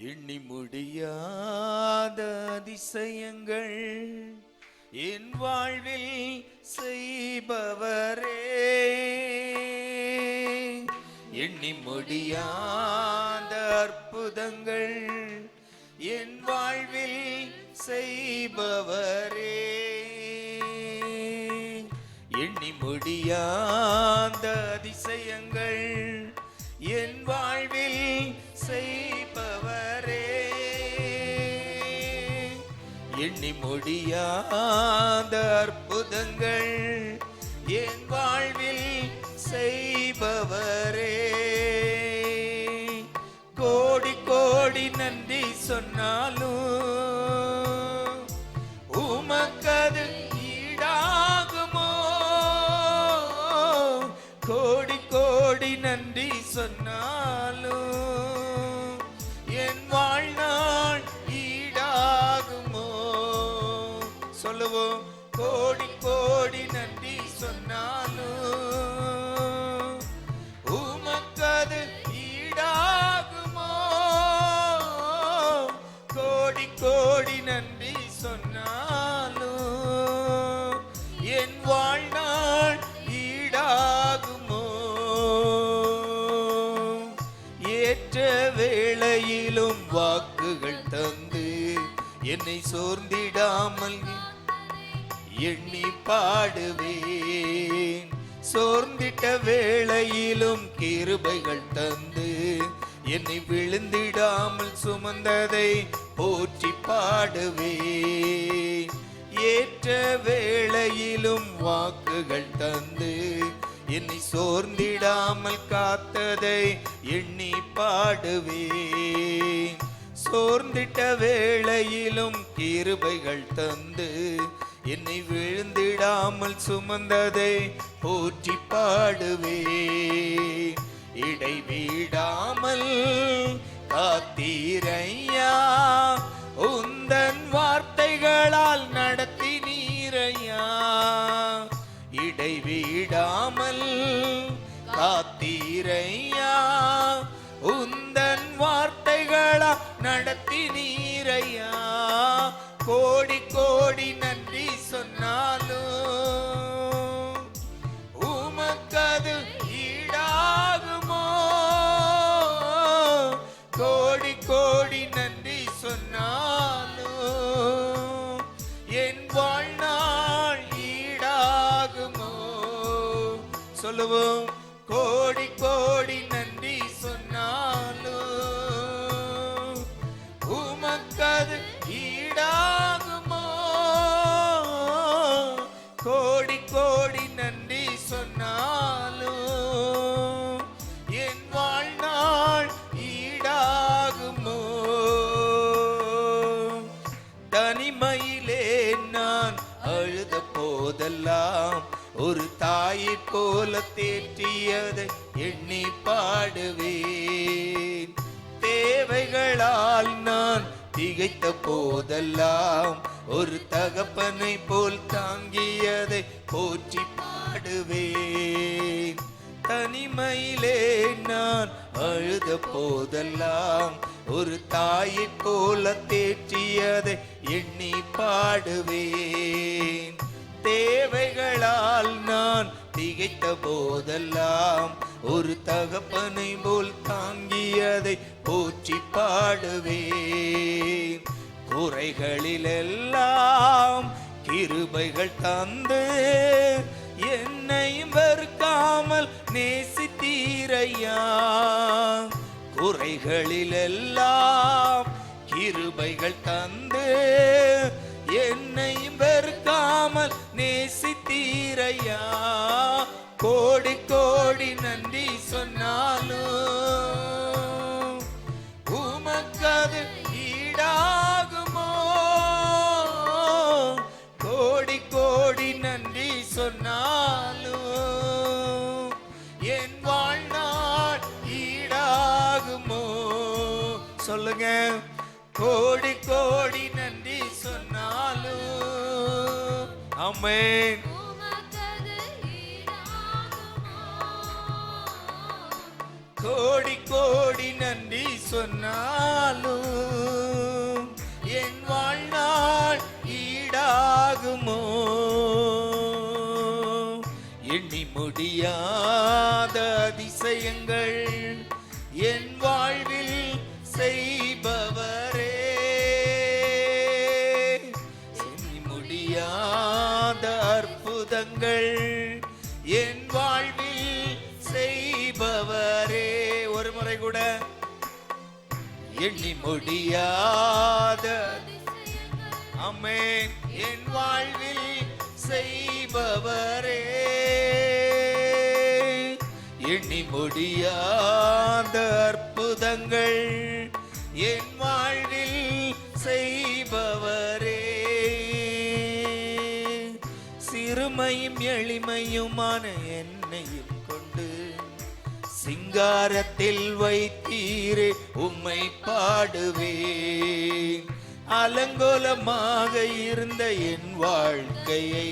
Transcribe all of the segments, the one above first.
எண்ணி முடியாத அதிசயங்கள் என் வாழ்வில் செய்பவரே, எண்ணி முடியாத அற்புதங்கள் என் வாழ்வில் செய்பவரே, எண்ணி முடியாத அதிசயங்கள் என் வாழ்வில் செய்பவரே, எண்ணி முடியாத அற்புதங்கள் என் வாழ்வில் செய்பவரே, கோடி கோடி நன்றி சொன்னாலும் உமக்கது ஈடாகுமோ, கோடி கோடி நன்றி சொன்னாலும் என் வாழ்நாள் ஈடாகுமோ, சொல்லுவோம். கோடி கோடி நன்றி சொன்னாலும் உமக்கது ஈடாகுமோ, கோடி கோடி நன்றி சொன்னாலும் என் வாழ்நாள் ஈடாகுமோ, ஏற்ற வேளையிலும் வாக்குகள் தந்து என்னை சோர்ந்திடாமல் எண்ணி பாடுவேன், சோர்ந்திட்ட வேளையிலும் கிருபைகள் தந்து என்னை விழுந்திடாமல் சுமந்ததை போற்றி பாடுவேன், ஏற்ற வேளையிலும் வாக்குகள் தந்து என்னை சோர்ந்திடாமல் காத்ததை எண்ணி பாடுவேன், சோர்ந்திட்ட வேளையிலும் கிருபைகள் தந்து என்னை விழுந்திடாமல் சுமந்ததை போற்றி பாடுவேன், இடைவிடாமல் காத்தீரையா, உந்தன் வார்த்தைகளால் நடத்தினீரையா, இடைவிடாமல் காத்தீரையா, உந்தன் வார்த்தைகளால் நடத்தினீரையா, கோடி கோடி நன்றி சொன்னாலும் உமக்கது ஈடாகுமோ, கோடி கோடி நன்றி சொன்னாலும் என் வாழ்நாள் ஈடாகுமோ, சொல்லுவோம். கோடி கோடி நன்றி சொன்னாலும் உமக்கது ஈடாகுமோ, கோடி கோடி நன்றி சொன்னாலும் என் வாழ்நாள் ஈடாகுமோ, தனிமையிலே நான் அழுத போதெல்லாம் ஒரு தாயை போல தேற்றியதை எண்ணி பாடுவேன், தேவைகளால் நான் திகைத்த போதெல்லாம் ஒரு தகப்பனை போல் தாங்கியதை போற்றி பாடுவேன், தனிமையிலே நான் அழுத போதெல்லாம் ஒரு தாயை போல தேற்றியதை எண்ணி பாடுவேன், தேவைகளால் நான் திகைத்த போதெல்லாம் ஒரு தகப்பனை போல் தாங்கியதை போற்றி பாடுவேன், குறைகளிலெல்லாம் கிருபைகள் தந்து என்னை வெறுக்காமல் நேசித்தீரையா, குறைகளிலெல்லாம் கிருபைகள் தந்து என்னை வெறுக்காமல் நேசித்தீரையா, கோடி கோடி நன்றி சொன்னாலும் உமக்கது ஈடாகுமோ, கோடி கோடி நன்றி சொன்னாலும் என் வாழ்நாள் ஈடாகுமோ, சொல்லுங்க. கோடி கோடி நன்றி சொன்னாலும் ஆமென், கோடி கோடி நன்றி சொன்னாலும் என் வாழ்நாள் ஈடாகுமோ? எண்ணி முடியாத அதிசயங்கள் என் வாழ்வில் செய்பவரே, எண்ணி முடியாத அற்புதங்கள் என் வாழ்வில் செய்பவரே. ஒரு முறை கூட, எண்ணி முடியாத ஆமென் என் வாழ்வில் செய்பவரே, எண்ணி முடியாத அற்புதங்கள் என் வாழ்வில் செய்பவரே. சிறுமையும் எளிமையுமான என்னையும் கொண்டு சிங்காரத்தில் வைத்தீரே உம்மை பாடுவேன். அலங்கோலமாக இருந்த என் வாழ்க்கையை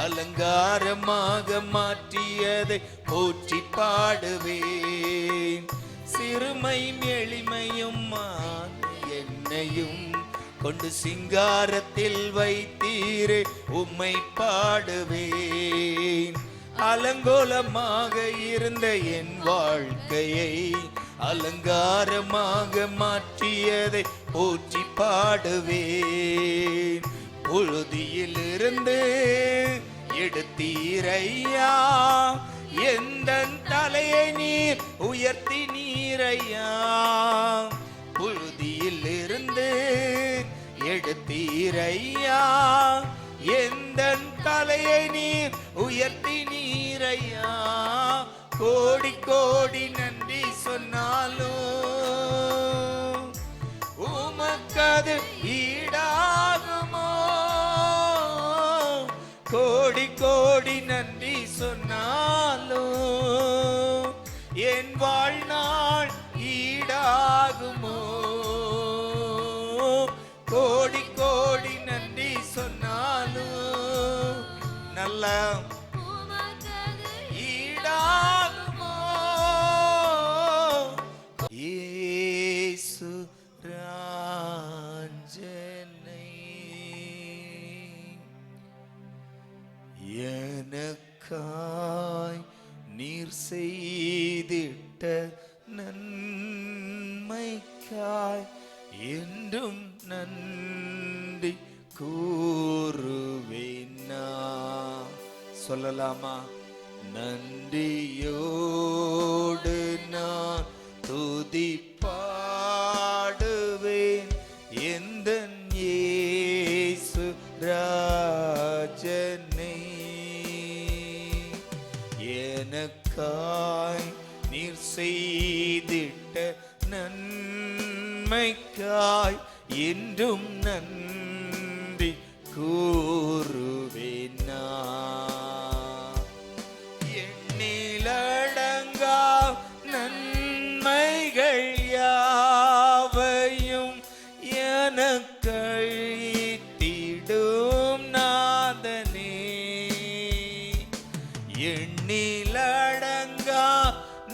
அலங்காரமாக மாற்றியதை போற்றி பாடுவேன். சிறுமையும் எளிமையுமான என்னையும் கொண்டு சிங்காரத்தில் வைத்தீரே உம்மை பாடுவேன். அலங்கோலமாக இருந்த என் வாழ்க்கையை அலங்காரமாக மாற்றியதை போற்றி பாடுவேன். புழுதியிலிருந்து எடுத்தீரையா, எந்தன் தலையை நீர் உயர்த்தி நீரையா. புழுதியிலிருந்து எடுத்தீரையா, எந்தன் தலையை நீர் உயர்த்தி நீரையா. கோடி கோடி நன்றி சொன்னாலும் உமக்கது ஈடாகுமோ? கோடி கோடி நன்றி சொன்னாலும் என் வாழ்நாள் ஈடாகுமோ? கோடி கோடி நன்றி சொன்னாலும் நல்ல ஈடாகுமோ? இயேசு ராஜனை எனக்காய் நீர் செய்திட்ட நன்மைக்காய் என்றும் நன்றி கூறுவேனா? சொல்லலாமா? நன்றியோடு நான் துதி பாடுவேன் எந்தன் இயேசு ராஜனை. எனக்காய் நீர் செய்திட்ட நன்மைக்காய் என்றும் நன்றி கூறுவேனா? எண்ணிலடங்கா நன்மைகள் யாவையும் எனக்களித்திடும் நாதனே. எண்ணிலடங்கா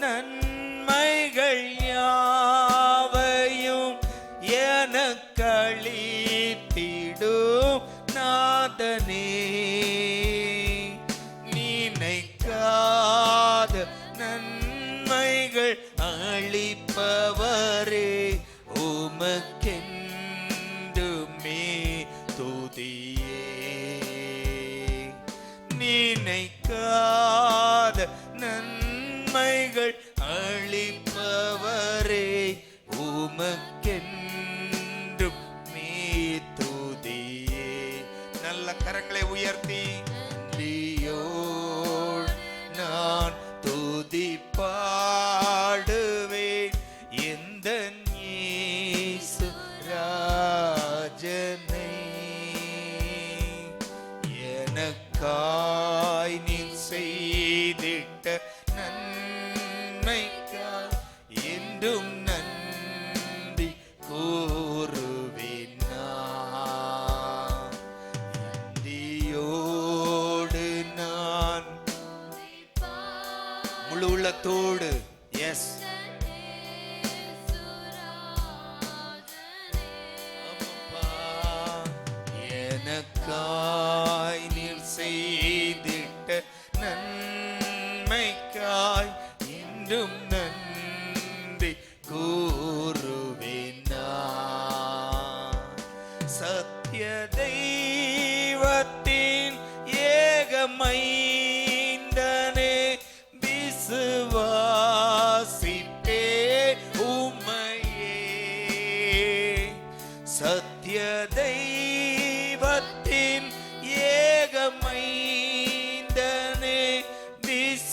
நன்மைகள் யாவையும் எனக்களித்திடும் நாதனே. நினைக்காத நன்மைகள் அளிப்பவரே, உமக்கென்றுமே துதியே. நினைக்காத நன்மைகள் அளிப்பவரே, உமக்கென்றும் நீ துதியே. நல்ல கரங்களை உயர்த்தி நன்றியோடு நான் துதி பாடுவேன் எந்தன் இயேசு ராஜனை. எனக்காய் நீர் செய்திட்ட நன்மைக்காய் என்றும் நன்றி கூறுவேன் நான். நன்றியோடு நான் முழு உள்ளத்தோடு எஸ் சத்திய தெய்வத்தின் ஏகமைந்தனே விசுவாசிப்பே உம்மையே. சத்திய தெய்வத்தின் ஏகமைந்தனே விசுவாசிப்பே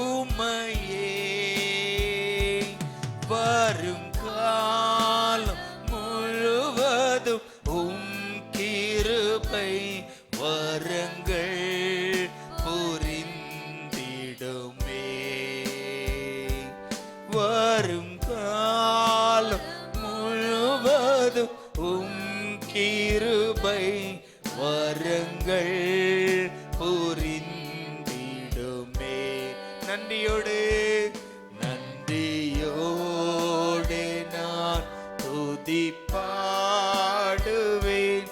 உம்மையே. வரும் காலம் முழுவதும் உம் கிருபை வரங்கள் புரிந்திடுமே. வரும் காலம் முழுவதும் உம் கிருபை வரங்கள் புரிந்திடுமே. நன்றியோடு நன்றியோடு நான் துதி பாடுவேன்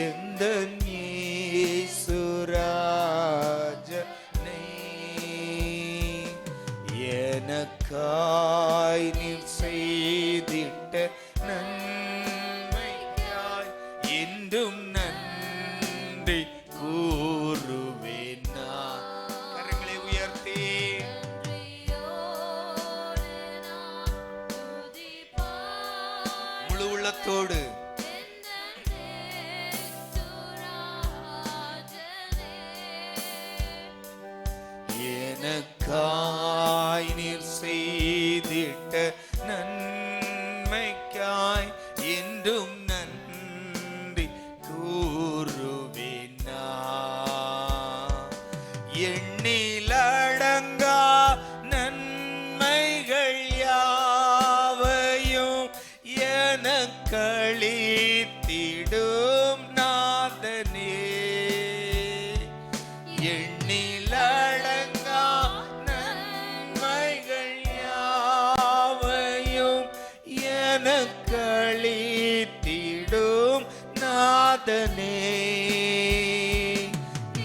எந்த இயேசுராஜனை. எனக்காய் நீர் செய்திட்ட நன்மைக்காய் என்றும் நன்றி கூறுவேன் நான். கரங்களை உயர்த்தி முழு உள்ளத்தோடு எனக்காய் நீர் செய்திட்ட நன்மைக்காய் என்றும் நன்றி கூறுவேன் நான். எண்ணிலடங்கா நன்மைகள் யாவையும் எனக்களித்திடும் நாதனே. எண்ணிலடங்கா நன்மைகள் யாவையும் எனக்களித்திடும் நாதனே.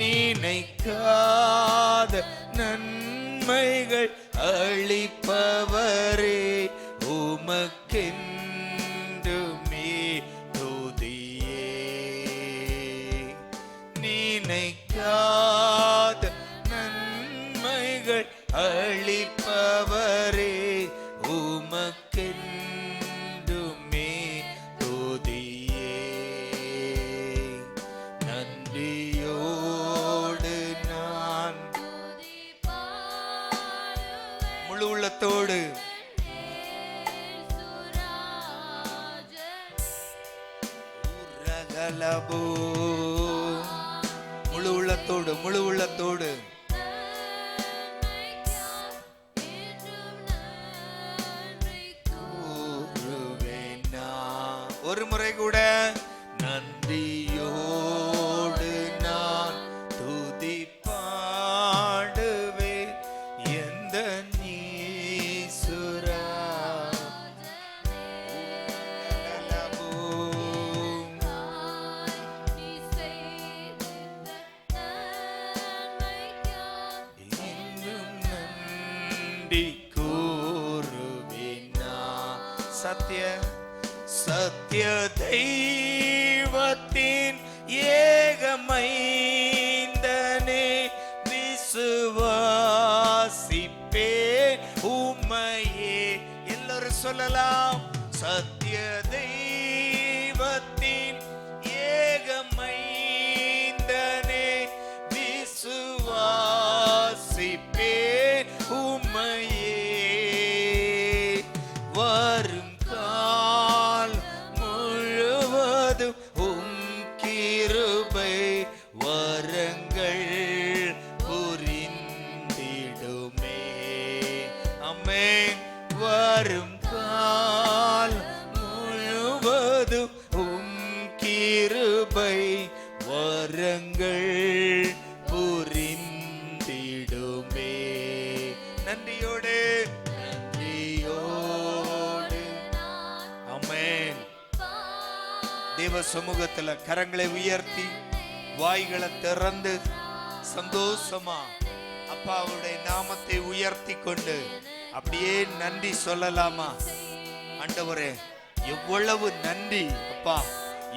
நினைக்காத நன்மைகள் அளிப்பவரே உமக்கென்றுமே துதியே. நினைக்காத நன்மைகள் அளிப்பவரே உமக்கென்றுமே துதியே. நன்றியோடு நான் முழு உள்ளத்தோடு உரகலபோ முழு உள்ளத்தோடு முழு உள்ளத்தோடு கூறுவேன் நான். ஒரு முறை கூட நன்றியோடு நான் துதி பாடுவேன் எந்த சத்திய சத்திய தெய்வத்தின் ஏகமைந்தனே விசுவாசிப்பேன் உம்மையே. எல்லாரும் சொல்லலாம். சத்திய தெய்வத்தின் ஏகமைந்தனே விசுவாசிப்பேன் உம்மையே. வரும் கால் முழுவதும் உம் கிருபை வரங்கள் புரிந்திடுமே. ஆமென். வரும் கால் முழுவதும் உம் கிருபை வரங்கள் புரிந்திடுமே. நன்றியோடு நன்றியோடு ஆமென். தேவ சமூகத்துல கரங்களை உயர்த்தி வாய்களை திறந்து சந்தோஷமா அப்பாவுடைய நாமத்தை உயர்த்தி கொண்டு அப்படியே நன்றி சொல்லலாமா? ஆண்டவரே, எவ்வளவு நன்றி அப்பா,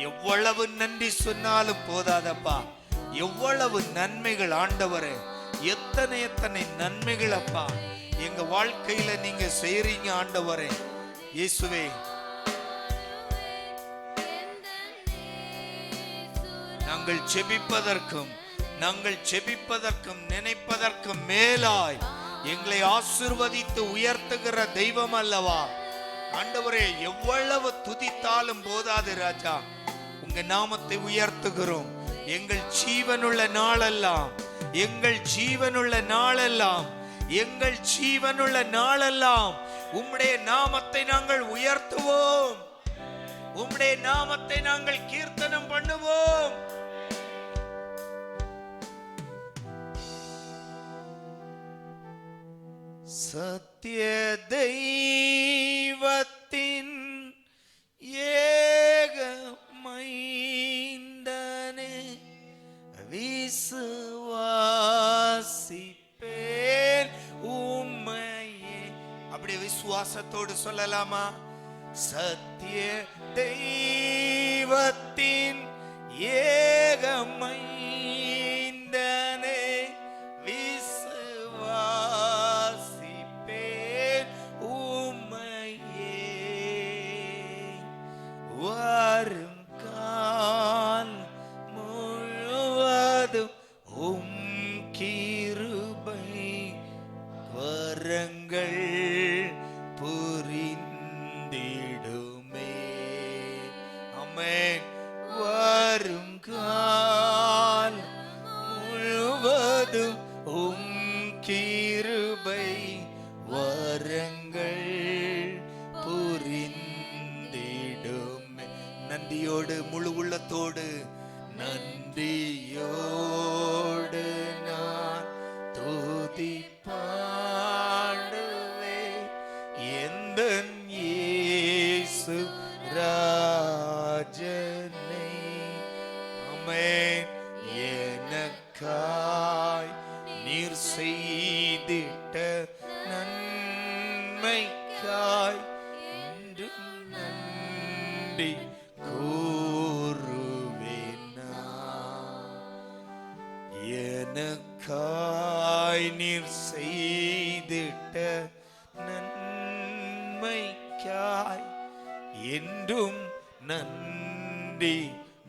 எவ்வளவு நன்றி சொன்னாலும் போதாதப்பா. எவ்வளவு நன்மைகள் ஆண்டவரே, எத்தனை எத்தனை நன்மைகள் அப்பா எங்க வாழ்க்கையில நீங்க செய்றீங்க ஆண்டவரே. இயேசுவே, நாங்கள் செபிப்பதற்கும் நினைப்பதற்கும் மேலாய் எங்களை ஆசீர்வதித்து உயர்த்துகிற தெய்வம் அல்லவா ஆண்டவரே. எவ்வளவு துதித்தாலும் போதாது ராஜா, உங்க நாமத்தை உயர்த்துகிறோம். எங்கள் ஜீவனுள்ள நாளெல்லாம் உம்முடைய நாமத்தை நாங்கள் உயர்த்துவோம், உம்முடைய நாமத்தை நாங்கள் கீர்த்தனம் பண்ணுவோம். சத்திய தெய்வத்தின் ஏக மைந்தனே விசுவாசிப்பேன் உம்மையே. அப்படி விசுவாசத்தோடு சொல்லலாமா? சத்திய தெய்வத்தின் ஏக மைந்தனே விசுவாசிப்பேன் உம்மையே. வரும் கால் முழுவதும் உம் கிருபை வரங்கள் புரிந்திடுமே. ஆமென். வரும் கால் முழுவதும் உம் கிருபை வரங்கள் புரிந்திடுமே. நன்றியோடு, முழு உள்ளத்தோடு, நன்றியோடு நான் துதி பாடுவேன் எந்தன் இயேசு ராஜனை. ஆமென். எனக்காய் நீர் செய்திட்ட நன்மைக்காய் இன்றும் நன்றி கூறுவேன் நான். எனக்காய் நீர் செய்திட்ட நன்மைக்காய் என்றும் நன்றி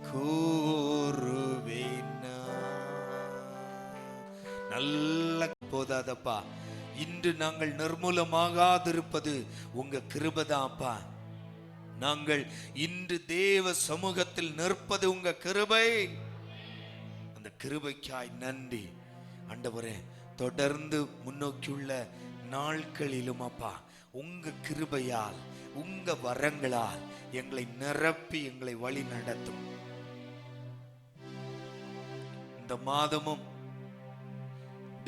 கூறுவேன் நான். நல்ல போதாதப்பா, இன்று நாங்கள் நிர்மூலமாகாதிருப்பது உங்க கிருபைதான்ப்பா. நாங்கள் இன்று தேவ சமூகத்தில் நிற்பது உங்க கிருபை. அந்த கிருபைக்காய் நன்றி ஆண்டவரே. தொடர்ந்து முன்னோக்கியுள்ள நாட்களிலும் அப்பா உங்க கிருபையால், உங்க வரங்களால் எங்களை நிரப்பி எங்களை வழி நடத்தும். இந்த மாதமும்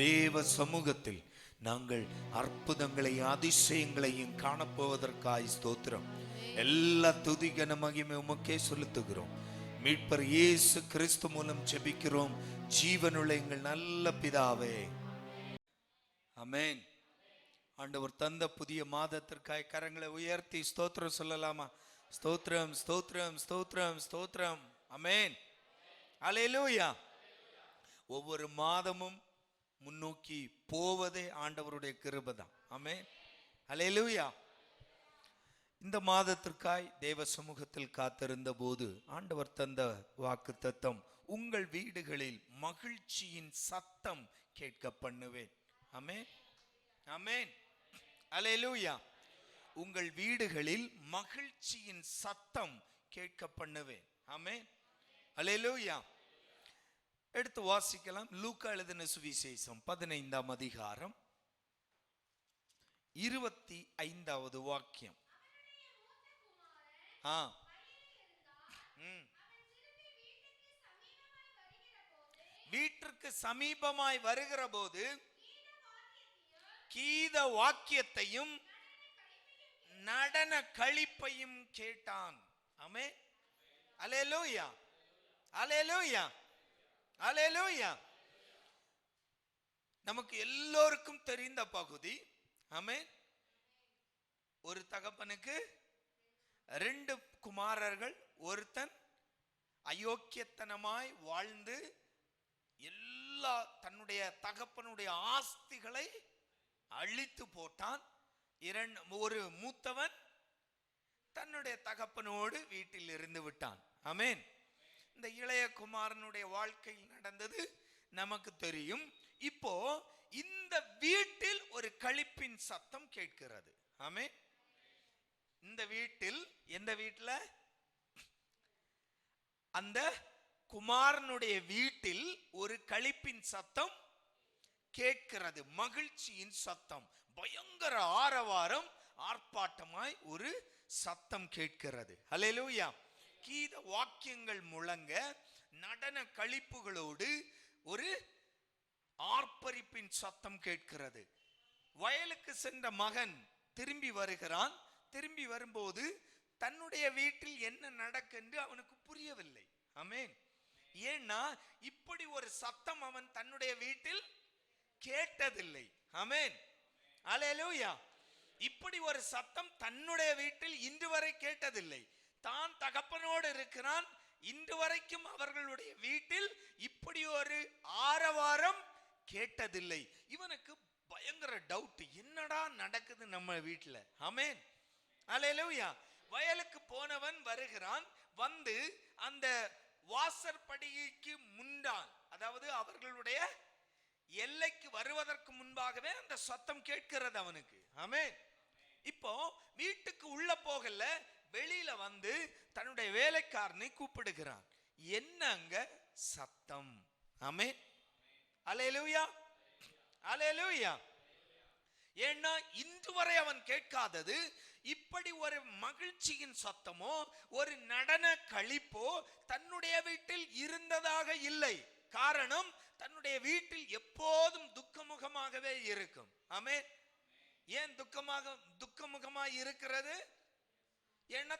தேவ சமூகத்தில் நாங்கள் அற்புதங்களை அதிசயங்களையும் காணப்போவதற்காய் ஸ்தோத்திரம். எல்லா துதி கன மகிமை உமக்கே செலுத்துகிறோம். மீட்பர் இயேசு கிறிஸ்து மூலம் ஜெபிக்கிறோம் ஜீவனுள்ள எங்கள் நல்ல பிதாவே. ஆமென். ஆண்டவர் தந்த புதிய மாதத்திற்காய் கரங்களை உயர்த்தி ஸ்தோத்திரம் சொல்லலாமா? ஸ்தோத்திரம், ஸ்தோத்திரம், ஸ்தோத்திரம், ஸ்தோத்திரம். ஆமென். அல்லேலூயா. ஒவ்வொரு மாதமும் முன்னோக்கி போவதே ஆண்டவருடைய கிருபை தான். ஆமென். அல்லேலூயா. இந்த மாதத்திற்காய் தேவ சமூகத்தில் காத்திருந்த போது ஆண்டவர் தந்த வாக்குத்தத்தம், உங்கள் வீடுகளில் மகிழ்ச்சியின் சத்தம் கேட்க பண்ணுவேன். ஆமென். ஆமென். அல்லேலூயா. உங்கள் வீடுகளில் மகிழ்ச்சியின் சத்தம் கேட்க பண்ணுவேன். ஆமென். அல்லேலூயா. எடுத்து வாசிக்கலாம். லூக்கா எழுதின சுவிசேஷம் 15ஆம் அதிகாரம் 25வது வாக்கியம். வீட்டிற்கு சமீபமாய் வருகிற போது கீத வாக்கியத்தையும் நடன களிப்பையும் கேட்டான். ஆமென். அல்லேலூயா. அல்லேலூயா. அல்லேலூயா. நமக்கு எல்லோருக்கும் தெரிந்த பகுதி. ஆமென். ஒரு தகப்பனுக்கு 2 குமாரர்கள், ஒருத்தன் அயோக்கியத்தனமாய் வாழ்ந்து எல்லா தன்னுடைய தகப்பனுடைய ஆஸ்திகளை அழித்து போட்டான். ஒரு மூத்தவன் தன்னுடைய தகப்பனோடு வீட்டில் இருந்து விட்டான். ஆமென். இந்த இளைய குமாரனுடைய வாழ்க்கையில் நடந்தது நமக்கு தெரியும். இப்போ இந்த வீட்டில் ஒரு களிப்பின் சத்தம் கேட்கிறது. ஆமென். இந்த வீட்டில், எந்த வீட்டில்? அந்த குமாரனுடைய வீட்டில் ஒரு களிப்பின் சத்தம் கேட்கிறது. மகிழ்ச்சியின் சத்தம், பயங்கர ஆரவாரம், ஆர்ப்பாட்டமாய் ஒரு சத்தம் கேட்கிறது. ஹல்லேலூயா. கீத வாக்கியங்கள் முழங்க, நடன களிப்புகளோடு ஒரு ஆர்ப்பரிப்பின் சத்தம் கேட்கிறது. வயலுக்கு சென்ற மகன் திரும்பி வருகிறான். திரும்பி வரும்போது தன்னுடைய வீட்டில் என்ன நடக்குன்னு அவனுக்கு புரியவில்லை. ஆமென். ஏன்னா இப்படி ஒரு சத்தம் அவன் தன்னுடைய வீட்டில் கேட்டதில்லை. ஆமென். அல்லேலூயா. இப்படி ஒரு சத்தம் தன்னுடைய வீட்டில் இன்று வரை கேட்டதில்லை. தான் தகப்பனோடு இருக்கிறான். இன்று வரைக்கும் அவர்களுடைய வீட்டில் இப்படி ஒரு ஆரவாரம் கேட்டதில்லை. இவனுக்கு பயங்கர டவுட், என்னடா நடக்குது நம்ம வீட்டில். ஆமென். அல்லேலூயா. வயலுக்கு போனவன் வருகிறான். வந்து அந்த வாசற்படிக்கு முன்னால், அதாவது அவர்களுடைய எல்லைக்கு வருவதற்கு முன்பாகவே அந்த சத்தம் கேட்கிறது அவனுக்கு. ஆமென். இப்போ வீட்டுக்கு உள்ள போகல, வெளியில வந்து தன்னுடைய வேலைக்காரனை கூப்பிடுகிறான். என்ன அங்க சத்தம்? ஆமென். அல்லேலூயா. அல்லேலூயா. ஏன்னா இன்று வரை அவன் கேட்காதது இப்படி ஒரு மகிழ்ச்சியின் சத்தமோ ஒரு நடன களிப்போ தன்னுடைய வீட்டில் இருந்ததாக இல்லை. காரணம், தன்னுடைய வீட்டில் எப்போதும் துக்கமுகமாகவே இருக்கும். ஆமென். ஏன் துக்கமுகமாக இருக்கிறது? ஏன்னா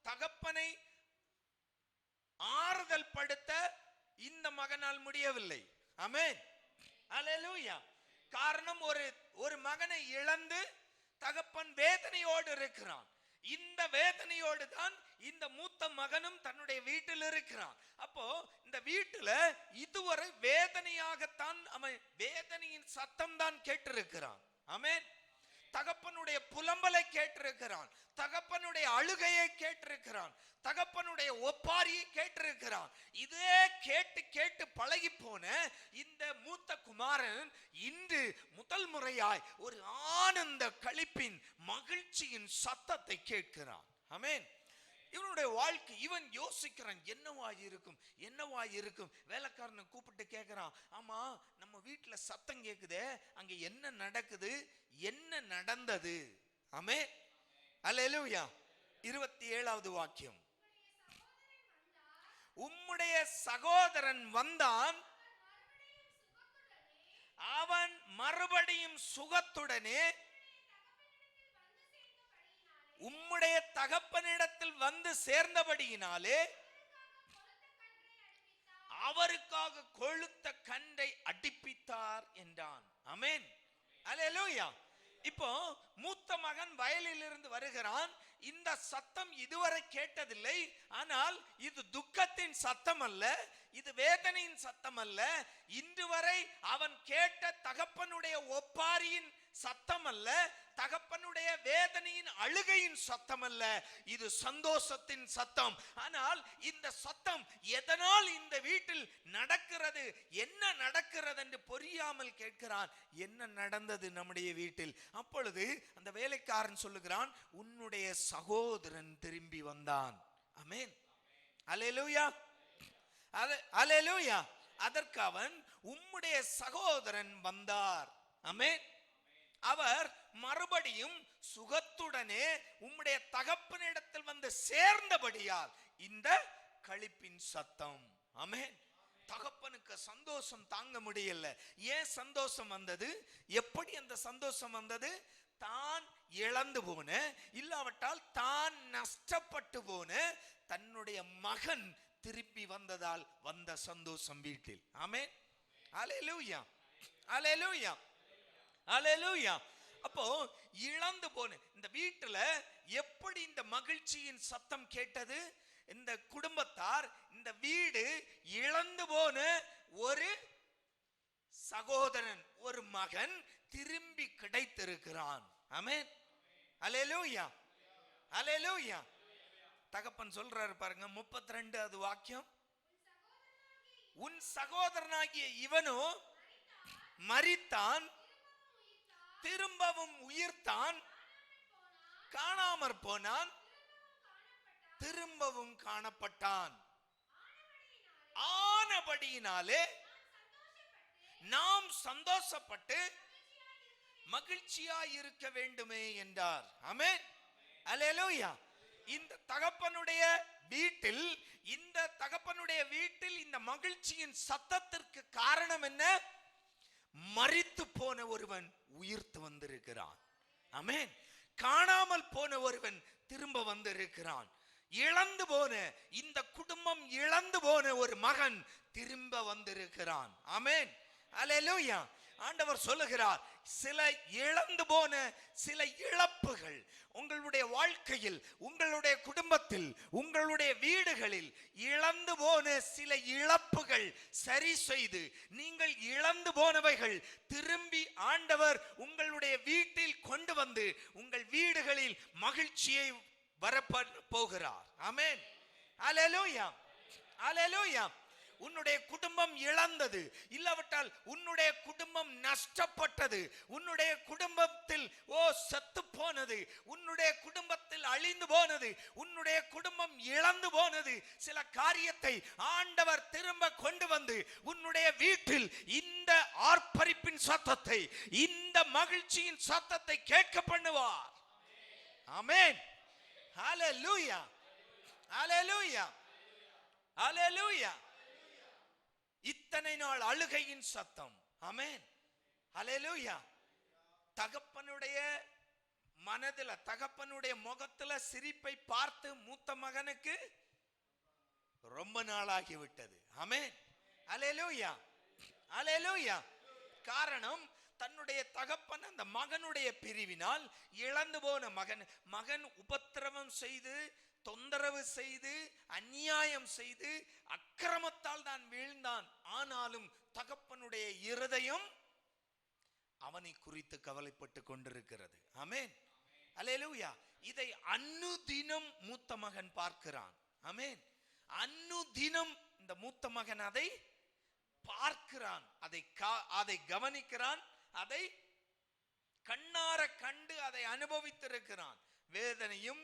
தகப்பனை ஆறுதல் படுத்த இந்த மகனால் முடியவில்லை. ஆமென். அல்லேலூயா. காரணம், ஒரு மகனை இழந்து தகப்பன் வேதனையோடு இருக்கிறான். இந்த வேதனையோடு தான் இந்த மூத்த மகனும் தன்னுடைய வீட்டில் இருக்கிறான். அப்போ இந்த வீட்டில் இதுவரை வேதனையாகத்தான் அவன் வேதனையின் சத்தம் தான் கேட்டிருக்கிறான். ஆமென். தகப்பனுடைய புலம்பலை கேட்டிருக்கிறான். தகப்பனுடைய அழுகையை கேட்டிருக்கிறான். தகப்பனுடைய ஒப்பாரியை கேட்டிருக்கிறான். இதே கேட்டு கேட்டு பழகி போன இந்த மூத்த குமாரன் இன்று முதல் முறையாய் ஒரு ஆனந்த களிப்பின் மகிழ்ச்சியின் சத்தத்தை கேட்கிறான். ஆமென். இவனுடைய வாழ்க்கை, இவன் யோசிக்கிறான், என்னவா இருக்கும். வேலைக்காரனை கூப்பிட்டு கேட்கிறான், ஆமா நம்ம வீட்டுல சத்தம் கேக்குதே, அங்க என்ன நடக்குது, என்ன நடந்தது? ஆமென். அல்லேலூயா. 27வது வாக்கியம். உம்முடைய சகோதரன் வந்தான், அவன் மறுபடியும் சுகத்துடனே உம்முடைய தகப்பனிடத்தில் வந்து சேர்ந்தபடியினாலே அவருக்காக கொழுத்த கன்றை அடிப்பித்தார் என்றான். ஆமென். அல்லேலூயா. இப்போ மூத்த மகன் வயலில் இருந்து வருகிறான். இந்த சத்தம் இதுவரை கேட்டதில்லை. ஆனால் இது துக்கத்தின் சத்தம் அல்ல, இது வேதனையின் சத்தம் அல்ல. இன்று வரை அவன் கேட்ட தகப்பனுடைய ஒப்பாரியின் சத்தம் அல்ல, தகப்பனுடைய வேதனையின் அழுகையின் சத்தம் அல்ல, இது சந்தோஷத்தின் சத்தம். ஆனால் இந்த சத்தம் எதனால் இந்த வீட்டில் நடக்கிறது, என்ன நடக்கிறது என்று புரியாமல் கேட்கிறான். என்ன நடந்தது நம்முடைய வீட்டில்? அப்பொழுது அந்த வேலைக்காரன் சொல்லுகிறான், உன்னுடைய சகோதரன் திரும்பி வந்தான். ஆமென். அல்லேலூயா. அல்லேலூயா. அதற்கு அவன், உம்முடைய சகோதரன் வந்தார். ஆமென். அவர் மறுபடியும் சுகத்துடனே உம்முடைய தகப்பனிடத்தில் வந்து சேர்ந்தபடியால் இந்த களிப்பின் சத்தம். ஆமென். தகப்பனுக்கு சந்தோஷம் தாங்க முடியல. ஏன் சந்தோஷம் வந்தது? எப்படி அந்த சந்தோஷம் வந்தது? தான் இழந்து போன, இல்லாவிட்டால் தான் நஷ்டப்பட்டு போன தன்னுடைய மகன் திருப்பி வந்ததால் வந்த சந்தோஷம் வீட்டில். ஆமென். அல்லேலூயா. அல்லேலூயா. அல்லேலூயா. அப்போ இழந்து போன இந்த வீட்டுல எப்படி இந்த மகிழ்ச்சியின் சத்தம் கேட்டது? இந்த குடும்பத்தார், இந்த வீடு இழந்து போன ஒரு சகோதரன், ஒரு மகன் திரும்பி கிடைத்திருக்கிறான். ஆமென். அல்லேலூயா, அல்லேலூயா. தகப்பன் சொல்றாரு பாருங்க, 32வது வாக்கியம், உன் சகோதரனாகிய இவனோ மரித்தான், திரும்பவும் உயிர்த்தான், காணாமற் போனான், திரும்பவும் காணப்பட்டான். ஆனபடியினாலே நாம் சந்தோஷப்பட்டு மகிழ்ச்சியாய் இருக்க வேண்டுமே என்றார். ஆமென். அல்லேலூயா. இந்த தகப்பனுடைய வீட்டில், இந்த தகப்பனுடைய வீட்டில் இந்த மகிழ்ச்சியின் சத்தத்திற்கு காரணம் என்ன? மரித்து போன ஒருவன் உயிர்த்து வந்திருக்கிறான். ஆமென். காணாமல் போன ஒருவன் திரும்ப வந்திருக்கிறான். இழந்து போன இந்த குடும்பம், இழந்து போன ஒரு மகன் திரும்ப வந்திருக்கிறான். ஆமென். அல்லேலூயா. ஆண்டவர் சொல்லுகிறார், சில இழந்து போன சில இழப்புகள் உங்களுடைய வாழ்க்கையில், உங்களுடைய குடும்பத்தில், உங்களுடைய வீடுகளில் இழந்து போன சில இழப்புகள் சரி செய்து, நீங்கள் இழந்து போனவைகள் திரும்பி ஆண்டவர் உங்களுடைய வீட்டில் கொண்டு வந்து உங்கள் வீடுகளில் மகிழ்ச்சியை வரப்ப போகிறார். ஆமென். அல்லேலூயா, அல்லேலூயா. உன்னுடைய குடும்பம் இழந்தது, இல்லாவிட்டால் உன்னுடைய குடும்பம் நஷ்டப்பட்டது, உன்னுடைய குடும்பத்தில் செத்து போனது, உன்னுடைய குடும்பத்தில் அழிந்து போனது, உன்னுடைய குடும்பம் இழந்து போனது, சில காரியத்தை ஆண்டவர் திரும்ப கொண்டு வந்து உன்னுடைய வீட்டில் இந்த ஆர்ப்பரிப்பின் சத்தத்தை, இந்த மகிழ்ச்சியின் சத்தத்தை கேட்க பண்ணுவார். ஆமென். ஹல்லேலூயா, ஹல்லேலூயா, ஹல்லேலூயா. இத்தனை நாள் அழுகையின் சத்தம், ஆமென், ஹல்லேலூயா, தகப்பனுடைய மனதில், தகப்பனுடைய முகத்துல சிரிப்பை பார்த்து மூத்த மகனுக்கு ரொம்ப நாளாகி விட்டது. ஆமென், ஹல்லேலூயா, ஹல்லேலூயா. காரணம், தன்னுடைய தகப்பன் அந்த மகனுடைய பிரிவினால் இழந்து போன மகன் உபத்திரவம் செய்து, தொந்தரவு செய்து, அநியாயம் செய்து, அக்கிரமத்தால் தான் வீழ்ந்தான். ஆனாலும் தகப்பனுடைய இருதயம் அவனை குறித்து கவலைப்பட்டு கொண்டிருக்கிறது. ஆமென், அல்லேலூயா. இதை அன்னுதினம் மூத்த மகன் பார்க்கிறான். ஆமென். அன்னுதினம் இந்த மூத்த மகன் அதை பார்க்கிறான், அதை கவனிக்கிறான், அதை கண்ணார கண்டு அதை அனுபவித்திருக்கிறான். வேதனையும்,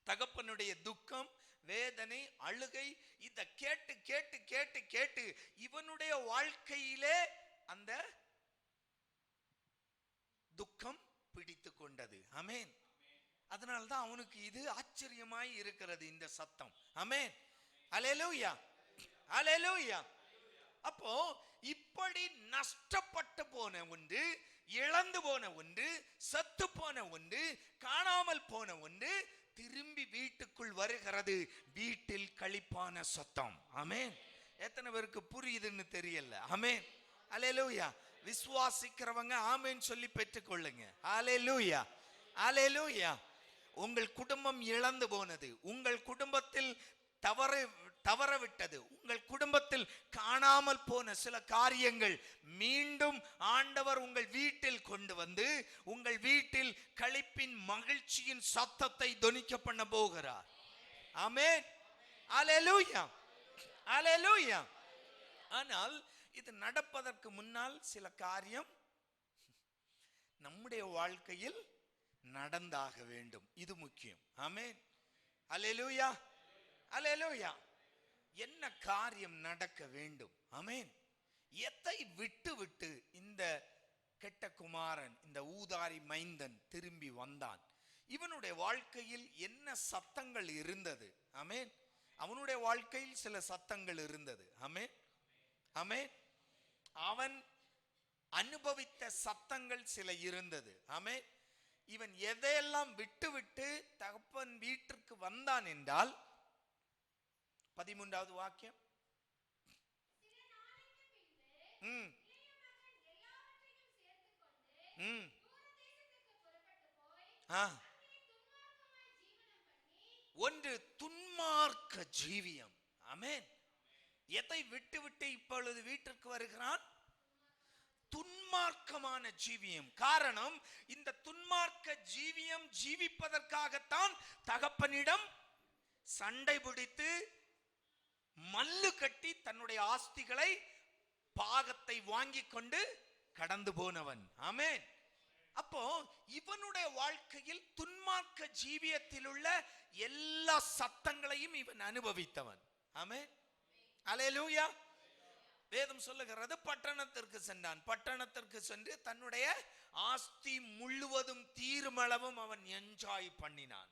தகப்பனுடைய துக்கம், வேதனை, அழுகை, இத கேட்டு கேட்டு கேட்டு கேட்டு இவனுடைய வாழ்க்கையிலே அந்த துக்கம் பிடித்து கொண்டது. ஆமென். அதனால்தான் அவனுக்கு இது ஆச்சரியமாய் இருக்கிறது, இந்த சத்தம். ஆமென், அல்லேலூயா, அல்லேலூயா. அப்போ இப்படி நஷ்டப்பட்டு போன ஒன்று, இழந்து போன ஒன்று, செத்து போன ஒன்று, காணாமல் போன ஒன்று திரும்பி வீட்டுக்குள் வருகிறது. வீட்டில் களிப்பான சத்தம். ஆமென். எத்தனை பேருக்கு புரியுதுன்னு தெரியல. ஆமென், அல்லேலூயா. விசுவாசிக்கிறவங்க ஆமென் சொல்லி பெற்றுக்கொள்ளுங்க. அல்லேலூயா, அல்லேலூயா. உங்கள் குடும்பம் இழந்து போனது, உங்கள் குடும்பத்தில் தவற விட்டது, உங்கள் குடும்பத்தில் காணாமல் போன சில காரியங்கள் மீண்டும் ஆண்டவர் உங்கள் வீட்டில் கொண்டு வந்து உங்கள் வீட்டில் களிப்பின் மகிழ்ச்சியின் சத்தத்தை தொனிக்க பண்ண போகிறார். ஆமென், அல்லேலூயா, அல்லேலூயா. ஆனால் இது நடப்பதற்கு முன்னால் சில காரியம் நம்முடைய வாழ்க்கையில் நடந்தாக வேண்டும். இது முக்கியம். ஆமென், அல்லேலூயா, அல்லேலூயா. என்ன காரியம் நடக்க வேண்டும்? ஆமென். எதை விட்டு விட்டு இந்த கெட்ட குமாரன், இந்த ஊதாரி மைந்தன் திரும்பி வந்தான்? இவனுடைய வாழ்க்கையில் என்ன சத்தங்கள் இருந்தது? ஆமென். அவனுடைய வாழ்க்கையில் சில சத்தங்கள் இருந்தது. ஆமென், ஆமென். அவன் அனுபவித்த சத்தங்கள் சில இருந்தது. ஆமென். இவன் எதையெல்லாம் விட்டு விட்டு தகப்பன் வீட்டிற்கு வந்தான் என்றால், 13வது வாக்கியம், ஒன்று துன்மார்க்க ஜீவியம். ஆமென். எதை விட்டு விட்டு இப்பொழுது வீட்டிற்கு வருகிறான்? துன்மார்க்கமான ஜீவியம். காரணம், இந்த துன்மார்க்க ஜீவியம் ஜீவிப்பதற்காகத்தான் தகப்பனிடம் சண்டை பிடித்து மல்லு கட்டி தன்னுடைய ஆஸ்திகளை பாகத்தை வாங்கி கொண்டு கடந்து போனவன். ஆமென். அப்போ இவனுடைய வாழ்க்கையில் துன்மார்க்க ஜீவியத்தில் உள்ள எல்லா சத்தங்களையும் இவன் அனுபவித்தவன். ஆமென். அல்லேலூயா. வேதம் சொல்லுகிறது, பட்டணத்திற்கு சென்றான். பட்டணத்திற்கு சென்று தன்னுடைய ஆஸ்தி முழுவதும் தீர்மளவும் அவன் என்ஜாய் பண்ணினான்.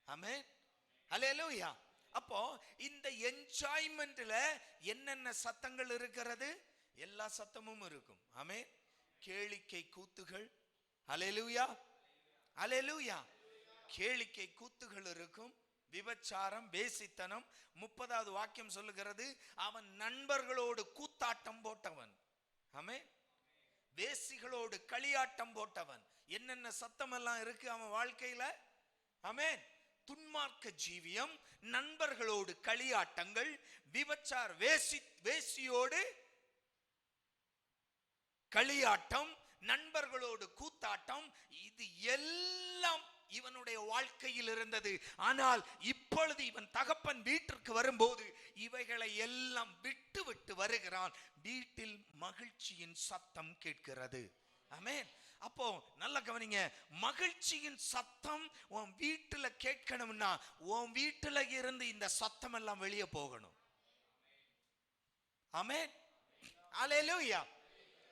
ஆமென். அல்லேலூயா. அப்போ இந்த என்ஜாய்மெண்ட்ல என்னென்ன சத்தங்கள் இருக்கிறது? எல்லா சத்தமும் இருக்கும். ஆமென். கேளிக்கை கூத்துகள். அல்லேலூயா. அல்லேலூயா. கேளிக்கை கூத்துகள் இருக்கும். விபச்சாரம், வேசித்தனம். 30வது வாக்கியம் சொல்லுகிறது, அவன் நண்பர்களோடு கூத்தாட்டம் போட்டவன். ஆமென். வேசிகளோடு களியாட்டம் போட்டவன். என்னென்ன சத்தம் எல்லாம் இருக்கு அவன் வாழ்க்கையில. ஆமென். துன்மார்க்க ஜீவியம், நண்பர்களோடு களியாட்டங்கள், விபச்சார வேசியோடு களியாட்டம், நண்பர்களோடு கூத்தாட்டம், இது எல்லாம் இவனுடைய வாழ்க்கையில் இருந்தது. ஆனால் இப்பொழுது இவன் தகப்பன் வீட்டிற்கு வரும்போது இவைகளை எல்லாம் விட்டு விட்டு வருகிறான். வீட்டில் மகிழ்ச்சியின் சத்தம் கேட்கிறது. ஆமென். அப்போ நல்ல கவனிங்க, மகிழ்ச்சியின் சத்தம் உன் வீட்டுல கேட்கணும்னா உன் வீட்டுல இருந்து இந்த சத்தம் எல்லாம் வெளியே போகணும். ஆமென். அல்லேலூயா.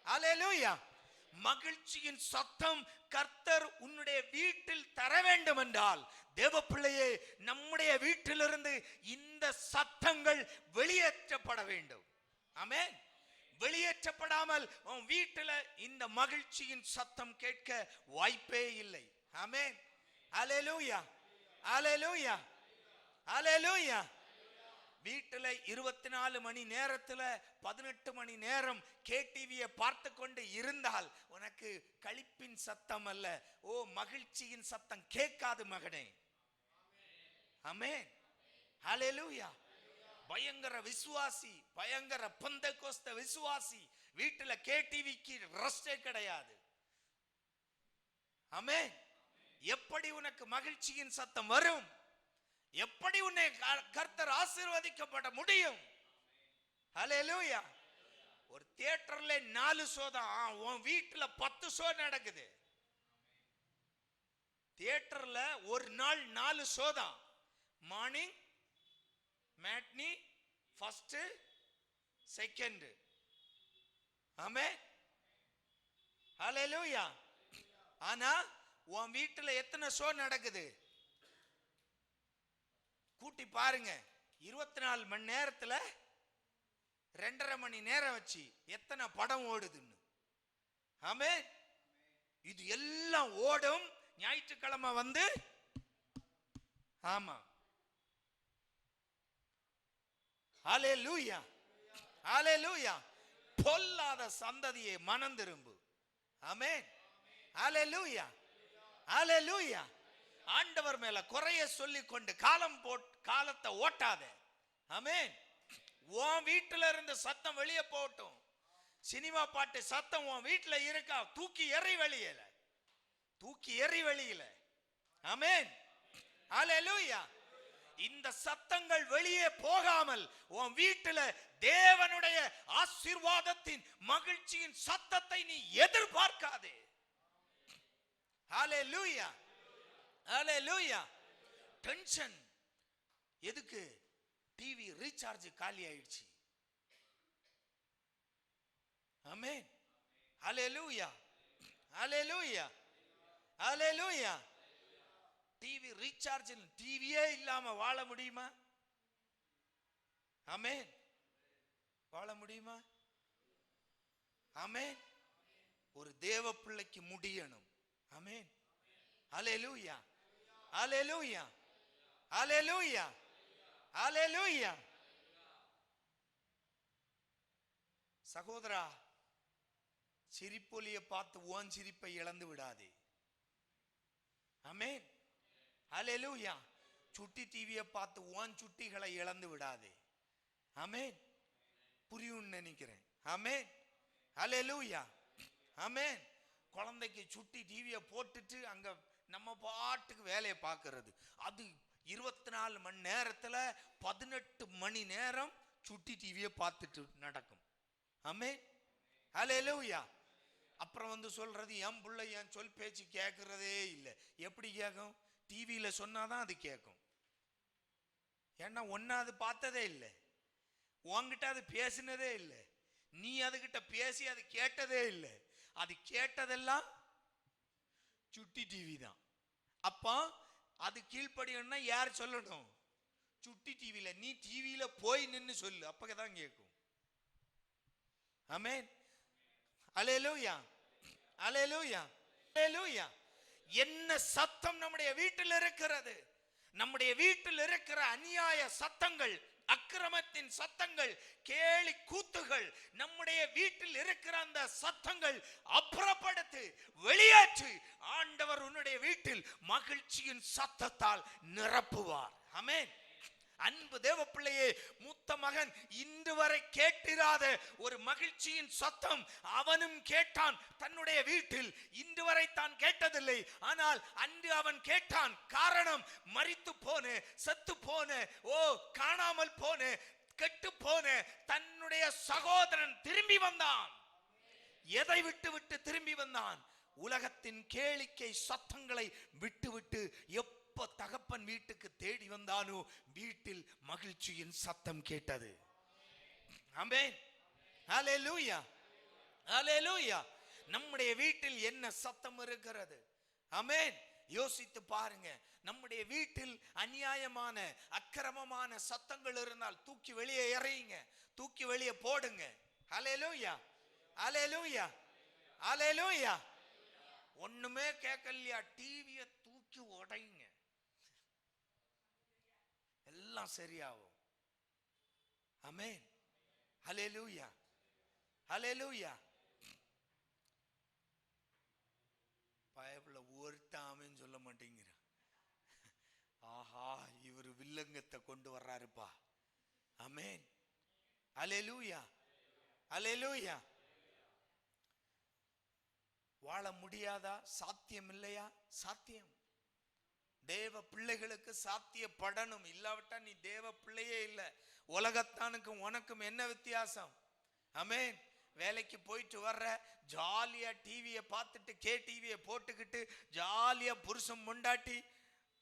அல்லேலூயா. மகிழ்ச்சியின் சத்தம் கர்த்தர் உன்னுடைய வீட்டில் தர வேண்டும் என்றால், தேவ பிள்ளையே, நம்முடைய வீட்டிலிருந்து இந்த சத்தங்கள் வெளியேற்றப்பட வேண்டும். ஆமென். வெளியேற்றப்படாமல் உன் வீட்டில் இந்த மகிழ்ச்சியின் சத்தம் கேட்க வாய்ப்பே இல்லை. ஆமென். அல்லேலூயா. அல்லேலூயா. அல்லேலூயா. வீட்டில் 24 மணி நேரத்தில் 18 மணி நேரம் கேடிவியை பார்த்து கொண்டு இருந்தால் உனக்கு களிப்பின் சத்தம் அல்ல, மகிழ்ச்சியின் சத்தம் கேட்காது மகனே. ஆமென். அல்லேலூயா. பயங்கர விசுவாசி, பயங்கர பெந்தெகோஸ்தே விசுவாசி வீட்டில் கேடிவிக்கு ரெஸ்டே கிடையாது. ஆமென். எப்படி உனக்கு மகிழ்ச்சியின் சத்தம் வரும்? எப்படி உன்னை கர்த்தர் ஆசீர்வதிக்கப்பட முடியும்? அல்லேலூயா. ஒரு தியேட்டர்ல 4 ஷோ தான், உன் வீட்டுல 10 ஷோ நடக்குது. தியேட்டர்ல ஒரு நாள் 4 ஷோ தான். Morning matinee, first, second. Amen. Hallelujah. ஆனா உன் வீட்டுல எத்தனை ஷோ நடக்குது? கூட்டி பாருங்க. 24 மணி நேரத்துல 2.5 மணி நேரம் வச்சு எத்தனை படம் ஓடுதுன்னு. ஆமென். இது எல்லாம் ஓடும். ஞாயிற்றுக்கிழமை வந்து ஆமா. அல்லேலூயா. அல்லேலூயா. பொல்லாத சந்ததியை மனம் திரும்பு. ஆமென். அல்லேலூயா. அல்லேலூயா. ஆண்டவர் மேல குறைய சொல்லி கொண்டு காலத்தை ஓட்டாத. ஆமென். உன் வீட்டுல இருந்து சத்தம் வெளியே போட்டும். சினிமா பாட்டு சத்தம் உன் வீட்டுல இருக்கா? தூக்கி எறி வெளியில, தூக்கி எறி வெளியில. ஆமென். அல்லேலூயா. இந்த சத்தங்கள் வெளியே போகாமல் உன் வீட்டுல தேவனுடைய ஆசீர்வாதத்தின் மகிழ்ச்சியின் சத்தத்தை நீ எதிர்பார்க்காதே. அல்லேலூயா. அல்லேலூயா. டென்ஷன் எதுக்கு? டிவி ரீசார்ஜ் காலி ஆயிடுச்சு. ஆமென். அல்லேலூயா. அல்லேலூயா. அல்லேலூயா. டிவி ரீசார்ஜ், டிவியே இல்லாம வாழ முடியுமா? ஆமென். வாழ முடியுமா? ஆமென். ஒரு தேவ பிள்ளைக்கு முடியணும். ஆமென். அல்லேலூயா. அல்லேலூயா. அல்லேலூயா. அல்லேலூயா. சகோதரா, சிரிப்பொலியை பார்த்து உன் சிரிப்பை இழந்து விடாதே. ஆமென். ஹல்லேலூயா. சுட்டி டிவியை பார்த்து ஓன் சுட்டிகளை இழந்து விடாதே. ஆமென். புரியும்னு நினைக்கிறேன். ஆமென். ஹல்லேலூயா. ஆமென். குழந்தைக்கு சுட்டி டிவியை போட்டுட்டு அங்க நம்ம பாட்டுக்கு வேலையை பார்க்கறது, அது 24 மணி நேரத்துல 18 மணி நேரம் சுட்டி டிவியை பார்த்துட்டு நடக்கும். ஆமென். ஹல்லேலூயா. அப்புறம் வந்து சொல்றது, என் பிள்ளை என் சொல் பேச்சு கேட்கறதே இல்லை. எப்படி கேட்கும்? டிவியில சொன்னாதான் அது கேட்கும். ஏன்னா ஒன்னா அது பார்த்ததே இல்லை, உன்கிட்ட அது பேசினதே இல்லை, நீ அதுகிட்ட பேசி அது கேட்டதே இல்லை. அது கேட்டதெல்லாம் சுட்டி டிவி தான். அப்போ அது கீழ்ப்படியணும்னா யார் சொல்லணும்? சுட்டி டிவியில. நீ டிவியில போய் நின்னு சொல்லு, அப்பதான் கேட்கும். ஆமென். அல்லேலூயா. அல்லேலூயா. அல்லேலூயா. என்ன சத்தம் நம்முடைய வீட்டில் இருக்கிறது? நம்முடைய வீட்டில் இருக்கிற அநியாய சத்தங்கள், அக்கிரமத்தின் சத்தங்கள், கேலி கூத்துகள், நம்முடைய வீட்டில் இருக்கிற அந்த சத்தங்கள் அப்புறப்படுத்து, வெளியேற்று. ஆண்டவர் உன்னுடைய வீட்டில் மகிழ்ச்சியின் சத்தத்தால் நிரப்புவார். ஆமென். அன்பு தேவ பிள்ளையே, மூத்த மகன் இன்று வரை கேட்டிராத ஒரு மகிழ்ச்சியின் சத்தம் அவனும் கேட்டான் தன்னுடைய வீட்டில். இன்று வரை தான் கேட்டதில்லை, ஆனால் அன்று அவன் கேட்டான். காரணம், மரித்து போன, செத்து போன, காணாமல் போன, கெட்டு போன தன்னுடைய சகோதரன் திரும்பி வந்தான். எதை விட்டு விட்டு திரும்பி வந்தான்? உலகத்தின் கேளிக்கை சத்தங்களை விட்டுவிட்டு தகப்பன் வீட்டுக்கு தேடி வந்தானோ, வீட்டில் மகிழ்ச்சியின் சத்தம் கேட்டது. ஆமென். ஹல்லேலூயா. ஹல்லேலூயா. நம்முடைய வீட்டில் என்ன சத்தம் இருக்கிறது? ஆமென். யோசித்து பாருங்க. நம்முடைய வீட்டில் அநியாயமான அக்கிரமமான சத்தங்கள் இருந்தால் தூக்கி வெளியே எறியுங்க, தூக்கி வெளியே போடுங்க. ஹல்லேலூயா. ஹல்லேலூயா. ஹல்லேலூயா. ஒண்ணுமே கேட்கலையா? டிவியை தூக்கி உடைங்க, எல்லாம் சரியாகும். ஆமென். ஹல்லேலூயா. ஹல்லேலூயா. பைபிள்ல ஒருத்தாமேன்னு சொல்ல மாட்டேங்கிறான். ஆஹா, இவர் வில்லங்கத்தை கொண்டு வர்றாருப்பா. ஆமென். ஹல்லேலூயா. ஹல்லேலூயா. வாழ முடியாதா? சாத்தியம் இல்லையா? சாத்தியம். தேவ பிள்ளைகளுக்கு சாத்தியப்படணும். இல்லாவிட்டா நீ தேவ பிள்ளையே இல்லை. உலகத்தானுக்கும் உனக்கும் என்ன வித்தியாசம்? ஆமென். வேலைக்கு போயிட்டு வர்ற, ஜாலியா டிவியை பார்த்துட்டு, டிவியை போட்டுக்கிட்டு ஜாலியா புருஷன் முண்டாட்டி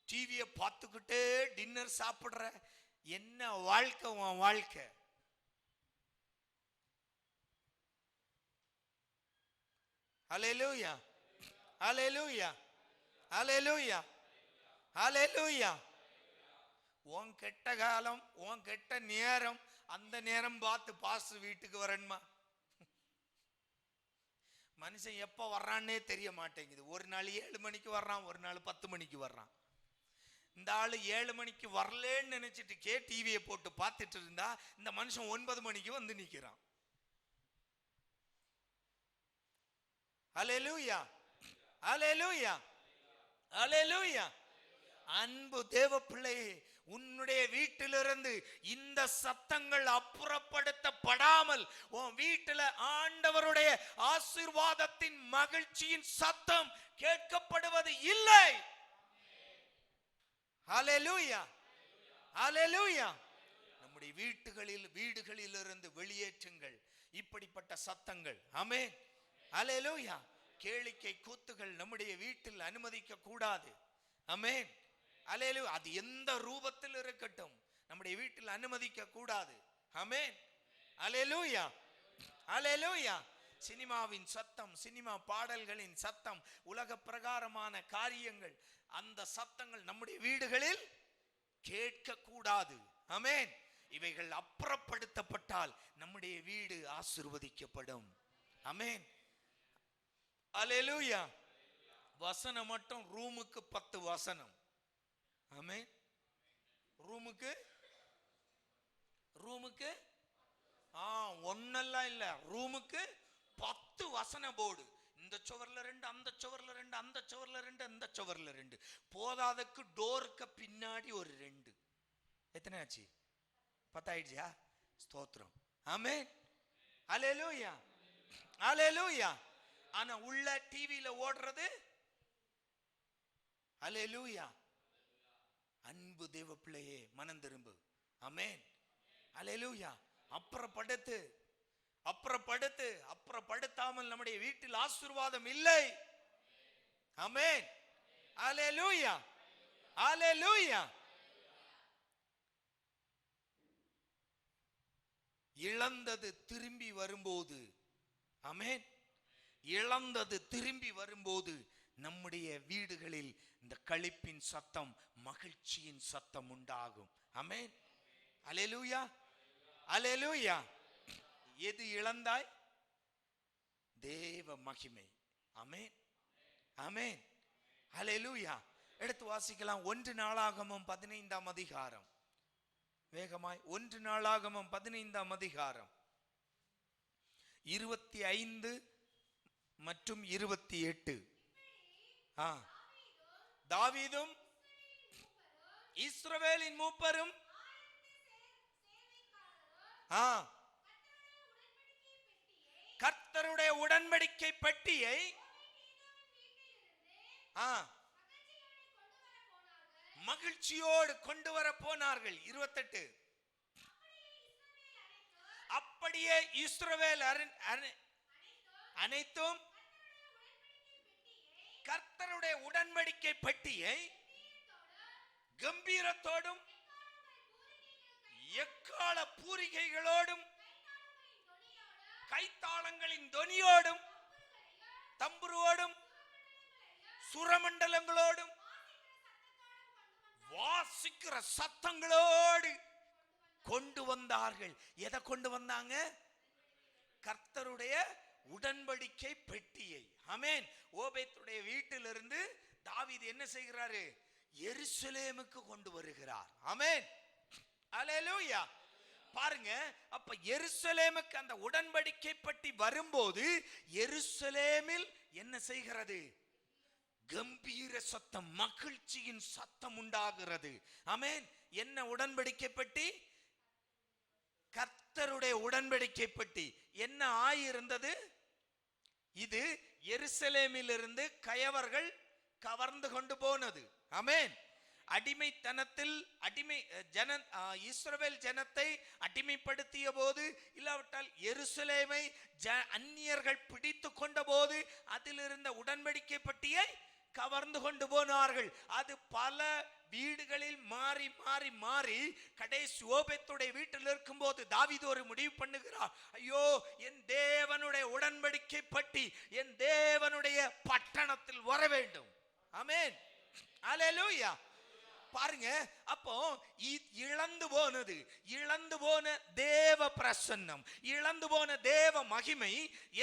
டிவியை பார்த்துக்கிட்டே டின்னர் சாப்பிடுற, என்ன வாழ்க்கை உன் வாழ்க்கை? ஹல்லேலூயா. ஹல்லேலூயா. ஹல்லேலூயா. ஹல்லேலூயா. உன் கெட்ட காலம், உன் கெட்ட நேரம், அந்த நேரம் பார்த்து பாஸ்டர் வீட்டுக்கு வரணுமா? மனுஷன் எப்ப வர்றான்னே தெரிய மாட்டேங்குது. ஒரு நாள் 7 மணிக்கு வர்றான், ஒரு நாள் 10 மணிக்கு வர்றான். இந்த ஆளு 7 மணிக்கு வரலன்னு நினைச்சிட்டு டிவியை போட்டு பார்த்துட்டு இருந்தா, இந்த மனுஷன் 9 மணிக்கு வந்து நிக்கிறான். ஹல்லேலூயா. ஹல்லேலூயா. ஹல்லேலூயா. அன்பு தேவ பிள்ளையே, உன்னுடைய வீட்டிலிருந்து இந்த சத்தங்கள் அப்புறப்படுத்தப்படாமல் உன் வீட்டில் ஆண்டவருடைய ஆசீர்வாதத்தின் மகிழ்ச்சியின் சத்தம் கேட்கப்படுவது இல்லை. ஹல்லேலூயா. ஹல்லேலூயா. நம்முடைய வீடுகளில் இருந்து வெளியேற்றுங்கள் இப்படிப்பட்ட சத்தங்கள். ஆமென். ஹல்லேலூயா. கேளிக்கை கூத்துகள் நம்முடைய வீட்டில் அனுமதிக்க கூடாது. ஆமென். ஹல்லேலூயா. அது எந்த ரூபத்தில் இருக்கட்டும், நம்முடைய வீட்டில் அனுமதிக்க கூடாது. ஆமென். ஹல்லேலூயா. ஹல்லேலூயா. சினிமாவின் சத்தம், சினிமா பாடல்களின் சத்தம், உலக பிரகாரமான காரியங்கள், அந்த சத்தங்கள் நம்முடைய வீடுகளில் கேட்க கூடாது. ஆமென். இவைகள் அப்புறப்படுத்தப்பட்டால் நம்முடைய வீடு ஆசீர்வதிக்கப்படும். ஆமென். ஹல்லேலூயா. வசனம் மட்டும் ரூமுக்கு 10 வசனம். ஆமென். ரூமுக்கு ஒன்னெல்லாம் இல்ல, ரூமுக்கு 10 வசன போர்டு. இந்த சுவர்ல 2, அந்த சுவர்ல 2, அந்த சுவர்ல 2, இந்த சுவர்ல 2, போதாதக்கு டோருக்கு பின்னாடி ஒரு 2. எத்தனை ஆச்சு? 10 ஆயிடுச்சா? ஸ்தோத்திரம். ஆமென். அல்லேலூயா, அல்லேலூயா. ஆனா உள்ள டிவில ஓடுறது அல்லேலூயா. அன்பு தேவ பிள்ளையே, மனம் திரும்பு. ஆமென். அல்லேலூயா. அப்புறப்படுத்தாமல் நம்முடைய வீட்டில் ஆசீர்வாதம் இல்லை. ஆமென். அல்லேலூயா, அல்லேலூயா. இழந்தது திரும்பி வரும்போது, ஆமென், இழந்தது திரும்பி வரும்போது நம்முடைய வீடுகளில் இந்த களிப்பின் சத்தம், மகிழ்ச்சியின் சத்தம் உண்டாகும். ஆமென். அல்லேலூயா, அல்லேலூயா. எது இழந்தாய்? தேவ மகிமை. ஆமென், ஆமென். அல்லேலூயா. எடுத்து வாசிக்கலாம். 1 நாளாகமம் 15ஆம் அதிகாரம். வேகமாய் 1 நாளாகமம் 15ஆம் அதிகாரம் 25 மற்றும் 28. தாவீதும் இஸ்ரவேலின் மூப்பரும் கர்த்தருடைய உடன்படிக்கை பெட்டியை மகிழ்ச்சியோடு கொண்டு வர போனார்கள். 28. அப்படியே இஸ்ரவேல் அனைத்தும் கர்த்தருடைய உடன்படிக்கை பெட்டியை கம்பீரத்தோடும் எக்கால பூரிகைகளோடும் கைத்தாளங்களின் தொனியோடும் தம்புரோடும் சுரமண்டலங்களோடும் வாசிக்கிற சத்தங்களோடு கொண்டு வந்தார்கள். எதை கொண்டு வந்தாங்க? கர்த்தருடைய உடன்படிக்கை பெட்டியை. ஆமென். ஓபேத்துடைய வீட்டிலிருந்து தாவீது என்ன செய்கிறாரு? எருசலேமுக்கு கொண்டு வருகிறார். ஆமென். அல்லேலூயா. பாருங்க, அப்ப எருசலேமுக்கு அந்த உடன்படிக்கை பெட்டி வரும்போது எருசலேமில் என்ன செய்கிறது? கம்பீர சத்தம், மகிழ்ச்சியின் சத்தம் உண்டாகிறது. ஆமென். என்ன உடன்படிக்கை பெட்டி? கர்த்தருடைய உடன்படிக்கை பெட்டி. என்ன ஆயிருந்தது? இது எருசலேமிலிருந்து கயவர்கள் கவர்ந்து கொண்டு போனது. ஆமென். அடிமைத்தனத்தில் இஸ்ரவேல் ஜனத்தை அடிமைப்படுத்திய போது, இல்லாவிட்டால் எருசலேமை அந்நியர்கள் பிடித்து கொண்ட போது அதிலிருந்த உடன்படிக்கை பெட்டியை கவர்ந்து கொண்டு போனார்கள். அது பல வீடுகளில் மாறி மாறி மாறி கடைசி ஓபேத்துடைய வீட்டில் இருக்கும் போது தாவீது ஒரு முடிவு பண்ணுகிறார். ஐயோ, என் தேவனுடைய உடன்படிக்கை பெட்டி என் தேவனுடைய பட்டணத்தில் வர வேண்டும். ஆமென். அல்லேலூயா. பாருங்க, அப்போ இழந்து போன தேவ பிரசன்னம், இழந்து போன தேவ மகிமை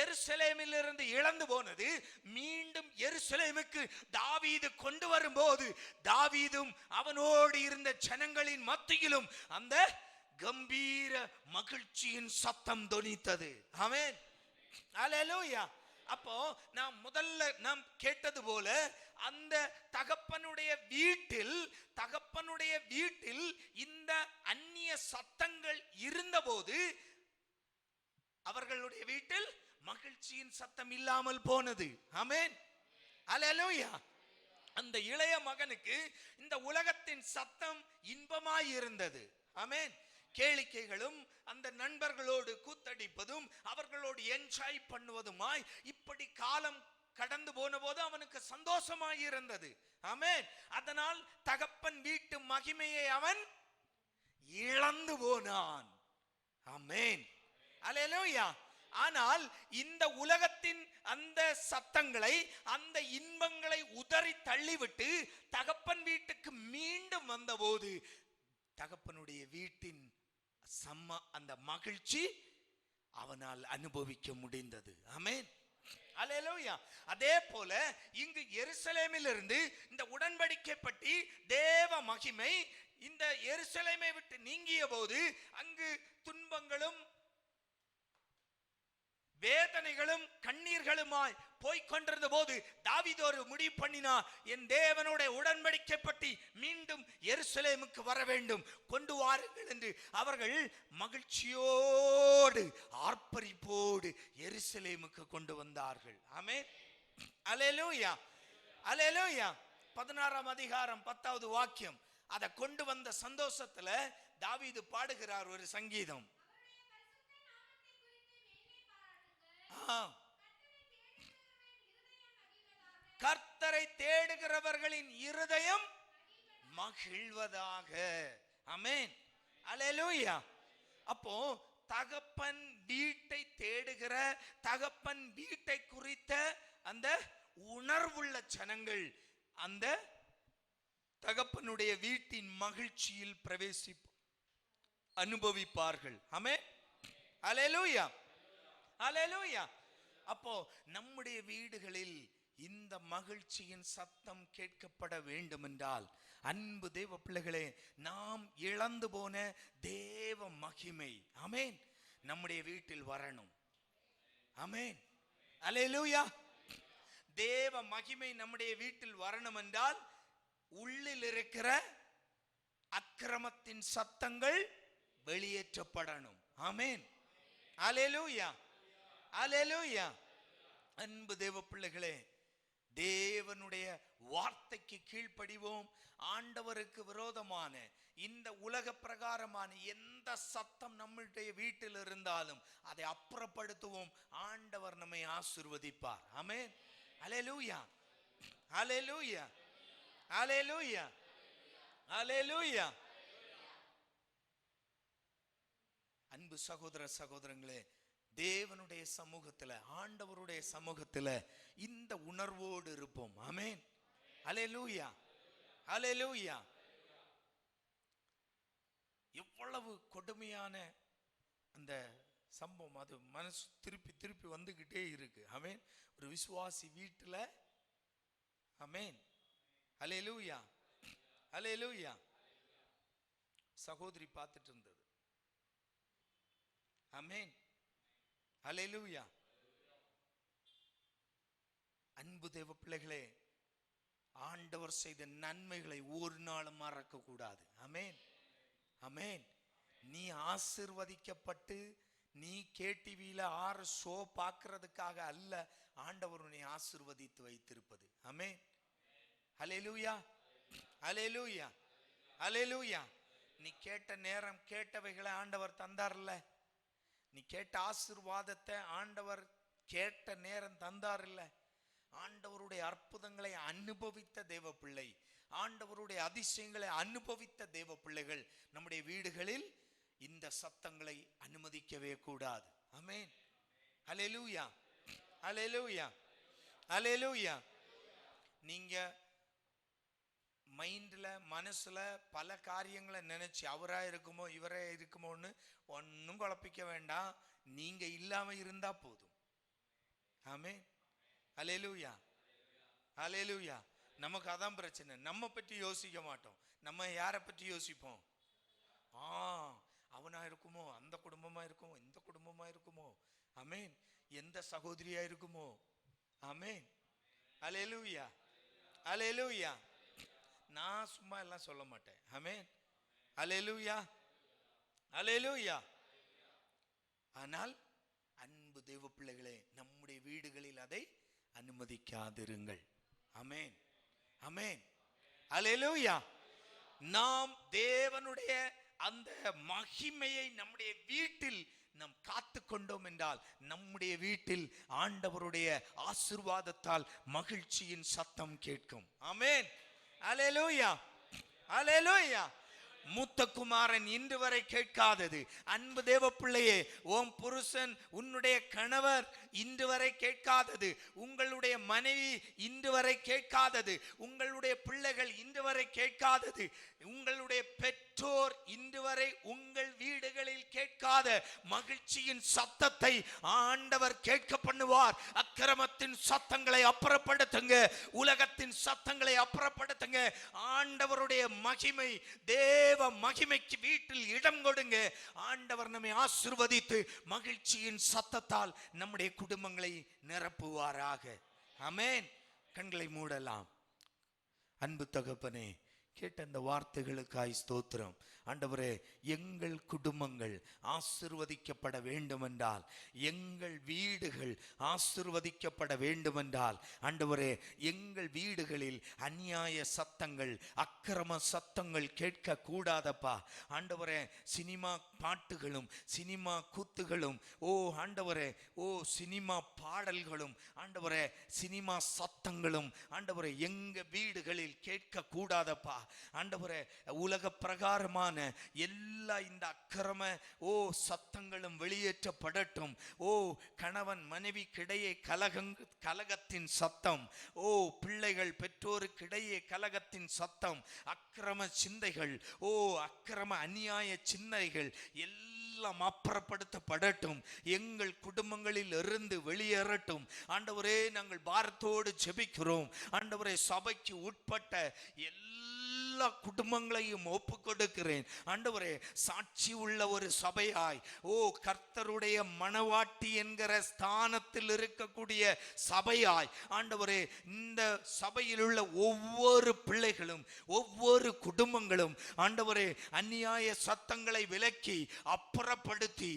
எருசலேமில் இருந்து இழந்து போனது. மீண்டும் எருசலேமுக்கு தாவீது கொண்டு வரும்போது தாவீதும் அவனோடு இருந்த ஜனங்களின் மத்தியிலும் அந்த கம்பீர மகிழ்ச்சியின் சத்தம் தொனித்தது. ஆமென். அல்லேலூயா. அப்போ நாம் கேட்டது போல அந்த தகப்பனுடைய வீட்டில் இந்த அந்நிய சத்தங்கள் இருந்தபோது அவர்களுடைய வீட்டில் மகிழ்ச்சியின் சத்தம் இல்லாமல் போனது. ஆமென். அல்லேலூயா. அந்த இளைய மகனுக்கு இந்த உலகத்தின் சத்தம் இன்பமாய் இருந்தது. ஆமென். கேளிக்கைகளும் அந்த நண்பர்களோடு கூத்தடிப்பதும் அவர்களோடு என்ஜாய் பண்ணுவதுமாய் இப்படி காலம் கடந்து போன போது அவனுக்கு சந்தோஷமாய் இருந்தது. ஆமென். அதனால் தகப்பன் வீட்டு மகிமையை அவன் இழந்து போனான். ஆமென். அல்லேலூயா. ஆனால் இந்த உலகத்தின் அந்த சத்தங்களை, அந்த இன்பங்களை உதறி தள்ளிவிட்டு தகப்பன் வீட்டுக்கு மீண்டும் வந்தபோது தகப்பனுடைய வீட்டின் அந்த மகிழ்ச்சி அவனால் அனுபவிக்க முடிந்தது. ஆமென். அல்லேலூயா. அதே போல இங்கு எருசலேமில் இருந்து இந்த உடன்படிக்கை பெட்டி தேவ மகிமை இந்த எருசலேமை விட்டு நீங்கிய போது அங்கு துன்பங்களும் வேதனைகளும் கண்ணீர்களுமாய் போய் கொண்டிருந்த போது தாவீது ஒரு முடிவு பண்ணினா, என் தேவனுடைய உடன்படிக்கை பற்றி மீண்டும் எருசலேமுக்கு வர வேண்டும், கொண்டு வாருங்கள் என்று அவர்கள் மகிழ்ச்சியோடு ஆர்ப்பரிப்போடு எருசலேமுக்கு கொண்டு வந்தார்கள். ஆமென். அல்லேலூயா, அல்லேலூயா. 16ஆம் அதிகாரம் 10வது வாக்கியம். அதை கொண்டு வந்த சந்தோஷத்துல தாவீது பாடுகிறார் ஒரு சங்கீதம். கர்த்தரை தேடுகிறவர்களின் இருதயம் மகிழ்வதாக. ஆமென். அல்லேலூயா. அப்போ தகப்பன் வீட்டை தேடுகிற, தகப்பன் வீட்டை குறித்த அந்த உணர்வுள்ள ஜனங்கள் அந்த தகப்பனுடைய வீட்டின் மகிழ்ச்சியில் அனுபவிப்பார்கள். ஆமென். அல்லேலூயா, அல்லேலூயா. அப்போ நம்முடைய வீடுகளில் இந்த மகிழ்ச்சியின் சத்தம் கேட்கப்பட வேண்டும் என்றால், அன்பு தேவ பிள்ளைகளே, நாம் இழந்து போன தேவ மகிமை, ஆமென், நம்முடைய வீட்டில் வரணும். ஆமென். அல்லேலூயா. தேவ மகிமை நம்முடைய வீட்டில் வரணும் என்றால் உள்ளில் இருக்கிற அக்கிரமத்தின் சத்தங்கள் வெளியேற்றப்படணும். ஆமென். அல்லேலூயா, அல்லேலூயா. அன்பு தேவ பிள்ளைகளே, தேவனுடைய வார்த்தைக்கு கீழ்ப்படிவோம். ஆண்டவருக்கு விரோதமான இந்த உலக பிரகாரமான எந்த சத்தம் நம்முடைய வீட்டில் இருந்தாலும் அதை அப்புறப்படுத்துவோம். ஆண்டவர் நம்மை ஆசீர்வதிப்பார். ஆமென். அல்லேலூயா, அல்லேலூயா, அல்லேலூயா, அல்லேலூயா. அன்பு சகோதர சகோதரங்களே, தேவனுடைய சமூகத்துல, ஆண்டவருடைய சமூகத்துல இந்த உணர்வோடு இருப்போம். ஆமென். அல்லேலூயா, அல்லேலூயா. எவ்வளவு கொடுமையான அந்த சம்பவம், அது மனசு திருப்பி திருப்பி வந்துகிட்டே இருக்கு. ஆமென். ஒரு விசுவாசி வீட்டுல, ஆமென், அல்லேலூயா, அல்லேலூயா, சகோதரி பார்த்துட்டு இருந்தது. ஆமென். அல்லேலூயா. அன்பு தேவ பிள்ளைகளே, ஆண்டவர் செய்த நன்மைகளை ஒரு நாளும் மறக்க கூடாது. ஆமென், ஆமென். நீ ஆசீர்வதிக்கப்பட்டு நீ கேடிவியில 6 ஷோ பார்க்கிறதுக்காக அல்ல ஆண்டவர் உன்னை ஆசீர்வதித்து வைத்திருப்பது. ஆமென். அல்லேலூயா, அல்லேலூயா, அல்லேலூயா. நீ கேட்ட நேரம் கேட்டவைகளை ஆண்டவர் தந்தார்ல, நீ கேட்ட ஆசீர்வாதத்தை ஆண்டவர் கேட்ட நேரம் தந்தார் இல்ல. ஆண்டவருடைய அற்புதங்களை அனுபவித்த தேவ பிள்ளை, ஆண்டவருடைய அதிசயங்களை அனுபவித்த தேவ பிள்ளைகள் நம்முடைய வீடுகளில் இந்த சத்தங்களை அனுமதிக்கவே கூடாது. ஆமென். அல்லேலூயா, அல்லேலூயா, அல்லேலூயா. நீங்க மைண்ட்ல, மனசுல பல காரியங்களை நினைச்சு அவரா இருக்குமோ இவரே இருக்குமோன்னு ஒன்னும் குழப்பிக்க வேண்டாம். நீங்க இல்லாம இருந்தா போதும். ஆமென். அல்லேலூயா, அல்லேலூயா. நமக்கு அதான் பிரச்சனை. நம்ம பற்றி யோசிக்க மாட்டோம். நம்ம யாரை பற்றி யோசிப்போம்? அவனா இருக்குமோ, அந்த குடும்பமா இருக்குமோ, இந்த குடும்பமா இருக்குமோ, ஆமென், எந்த சகோதரியா இருக்குமோ. ஆமென். அல்லேலூயா, அல்லேலூயா. நான் சும்மா எல்லாம் சொல்ல மாட்டேன். ஆமென். அல்லேலூயா, அல்லேலூயா. ஆனால் அன்பு தேவ பிள்ளைகளே, நம்முடைய வீடுகளில் அதை அனுமதிக்காதிருங்கள். ஆமென், ஆமென், அல்லேலூயா. நாம் தேவனுடைய அந்த மகிமையை நம்முடைய வீட்டில் நாம் காத்து கொண்டோம் என்றால் நம்முடைய வீட்டில் ஆண்டவருடைய ஆசீர்வாதத்தால் மகிழ்ச்சியின் சத்தம் கேட்கும். ஆமென். அல்லேலூயா, அல்லேலூயா. மூத்த குமாரன் இன்று வரை கேட்காதது, அன்பு தேவ பிள்ளையே, ஓம் புருஷன் உன்னுடைய கணவர் இன்று வரை கேட்காதது, உங்களுடைய மனைவி இன்று வரை கேட்காதது, உங்களுடைய பிள்ளைகள் இன்று வரை கேட்காதது, உங்களுடைய பெற்றோர் இன்று வரை உங்கள் வீடுகளில் கேட்காத மகிழ்ச்சியின் சத்தத்தை ஆண்டவர் கேட்க பண்ணுவார். அக்கிரமத்தின் சத்தங்களை அப்புறப்படுத்துங்க, உலகத்தின் சத்தங்களை அப்புறப்படுத்துங்க. ஆண்டவருடைய மகிமை, தேவ மகிமைக்கு வீட்டில் இடம் கொடுங்க. ஆண்டவர் நம்மை ஆசீர்வதித்து மகிழ்ச்சியின் சத்தத்தால் நம்முடைய குடும்பங்களை நிரப்புவாராக. ஆமென். கண்களை மூடலாம். அன்பு தகப்பனே, கேட்ட அந்த வார்த்தைகளுக்காய் ஸ்தோத்திரம். ஆண்டவரே, எங்கள் குடும்பங்கள் ஆசீர்வதிக்கப்பட வேண்டுமென்றால், எங்கள் வீடுகள் ஆசீர்வதிக்கப்பட வேண்டுமென்றால், ஆண்டவரே, எங்கள் வீடுகளில் அநியாய சத்தங்கள், அக்கிரம சத்தங்கள் கேட்க கூடாதப்பா. ஆண்டவரே, சினிமா பாட்டுகளும் சினிமா கூத்துகளும், ஓ ஆண்டவரே, ஓ சினிமா பாடல்களும், ஆண்டவரே, சினிமா சத்தங்களும், ஆண்டவரே, எங்க வீடுகளில் கேட்க கூடாதப்பா. ஆண்டவரே, உலக பிரகாரமான எல்லா இந்த அக்கிரம சத்தங்களும் வெளியேற்றப்படட்டும். கணவன் மனைவிக்கிடையே கலகத்தின் சத்தம், பிள்ளைகள் பெற்றோருக்கிடையே கலகத்தின் சத்தம், அக்கிரம சிந்தைகள், அக்கிரம அநியாய சிந்தைகள் எல்லாம் அப்புறப்படுத்தப்படட்டும். எங்கள் குடும்பங்களில் இருந்து வெளியேறட்டும். ஆண்டவரே, நாங்கள் பாரத்தோடு ஜெபிக்கிறோம். ஆண்டவரே, சபைக்கு உட்பட்ட எல்லா குடும்பங்களையும் ஒப்பு கொடுக்கிறேன். ஆண்டவரே, சாட்சி உள்ள ஒரு சபையாய், கர்த்தருடைய மணவாட்டி என்கிற ஸ்தானத்தில் இருக்கக்கூடிய சபையாய், ஆண்டவரே, இந்த சபையில் உள்ள ஒவ்வொரு பிள்ளைகளும் ஒவ்வொரு குடும்பங்களும், ஆண்டவரே, அநியாய சத்தங்களை விலக்கி அப்புறப்படுத்தி,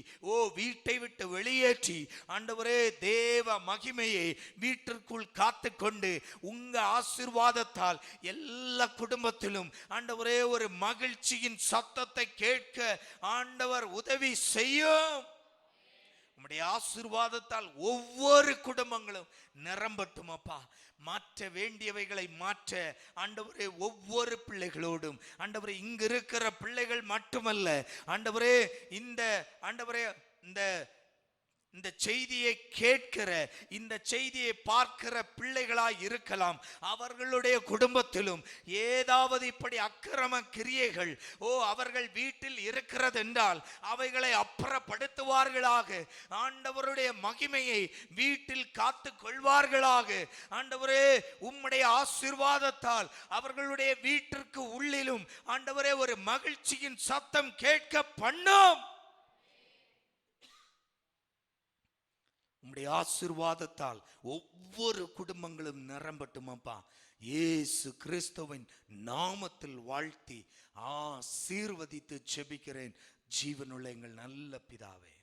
வீட்டை விட்டு வெளியேற்றி, ஆண்டவரே, தேவ மகிமையை வீட்டிற்குள் காத்து கொண்டு உங்க ஆசீர்வாதத்தால் எல்லா குடும்பத்திலும், ஆண்டவரே, ஒரு மகிழ்ச்சியின் சத்தத்தை கேட்க ஆண்டவர் உதவி செய்யும். உம்முடைய ஆசீர்வாதத்தால் ஒவ்வொரு குடும்பங்களும் நிரம்பட்டும் அப்பா. மாற்ற வேண்டியவைகளை மாற்ற, ஆண்டவரே, ஒவ்வொரு பிள்ளைகளோடும், ஆண்டவரே, இங்க இருக்கிற பிள்ளைகள் மட்டுமல்ல, ஆண்டவரே, ஆண்டவரே, இந்த செய்தியை கேட்கிற, இந்த செய்தியை பார்க்கிற பிள்ளைகளாய் இருக்கலாம். அவர்களுடைய குடும்பத்திலும் ஏதாவது இப்படி அக்கிரம கிரியைகள் அவர்கள் வீட்டில் இருக்கிறது என்றால் அவைகளை அப்புறப்படுத்துவார்களாக. ஆண்டவருடைய மகிமையை வீட்டில் காத்து கொள்வார்களாக. ஆண்டவரே, உம்முடைய ஆசீர்வாதத்தால் அவர்களுடைய வீட்டிற்கு உள்ளிலும், ஆண்டவரே, ஒரு மகிழ்ச்சியின் சத்தம் கேட்க பண்ணும். உம்முடைய ஆசீர்வாதத்தால் ஒவ்வொரு குடும்பங்களும் நிரம்பட்டும் அப்பா. இயேசு கிறிஸ்துவின் நாமத்தில் வாழ்த்தி ஆசீர்வதித்து ஜெபிக்கிறேன், ஜீவனுள்ள எங்கள் நல்ல பிதாவே.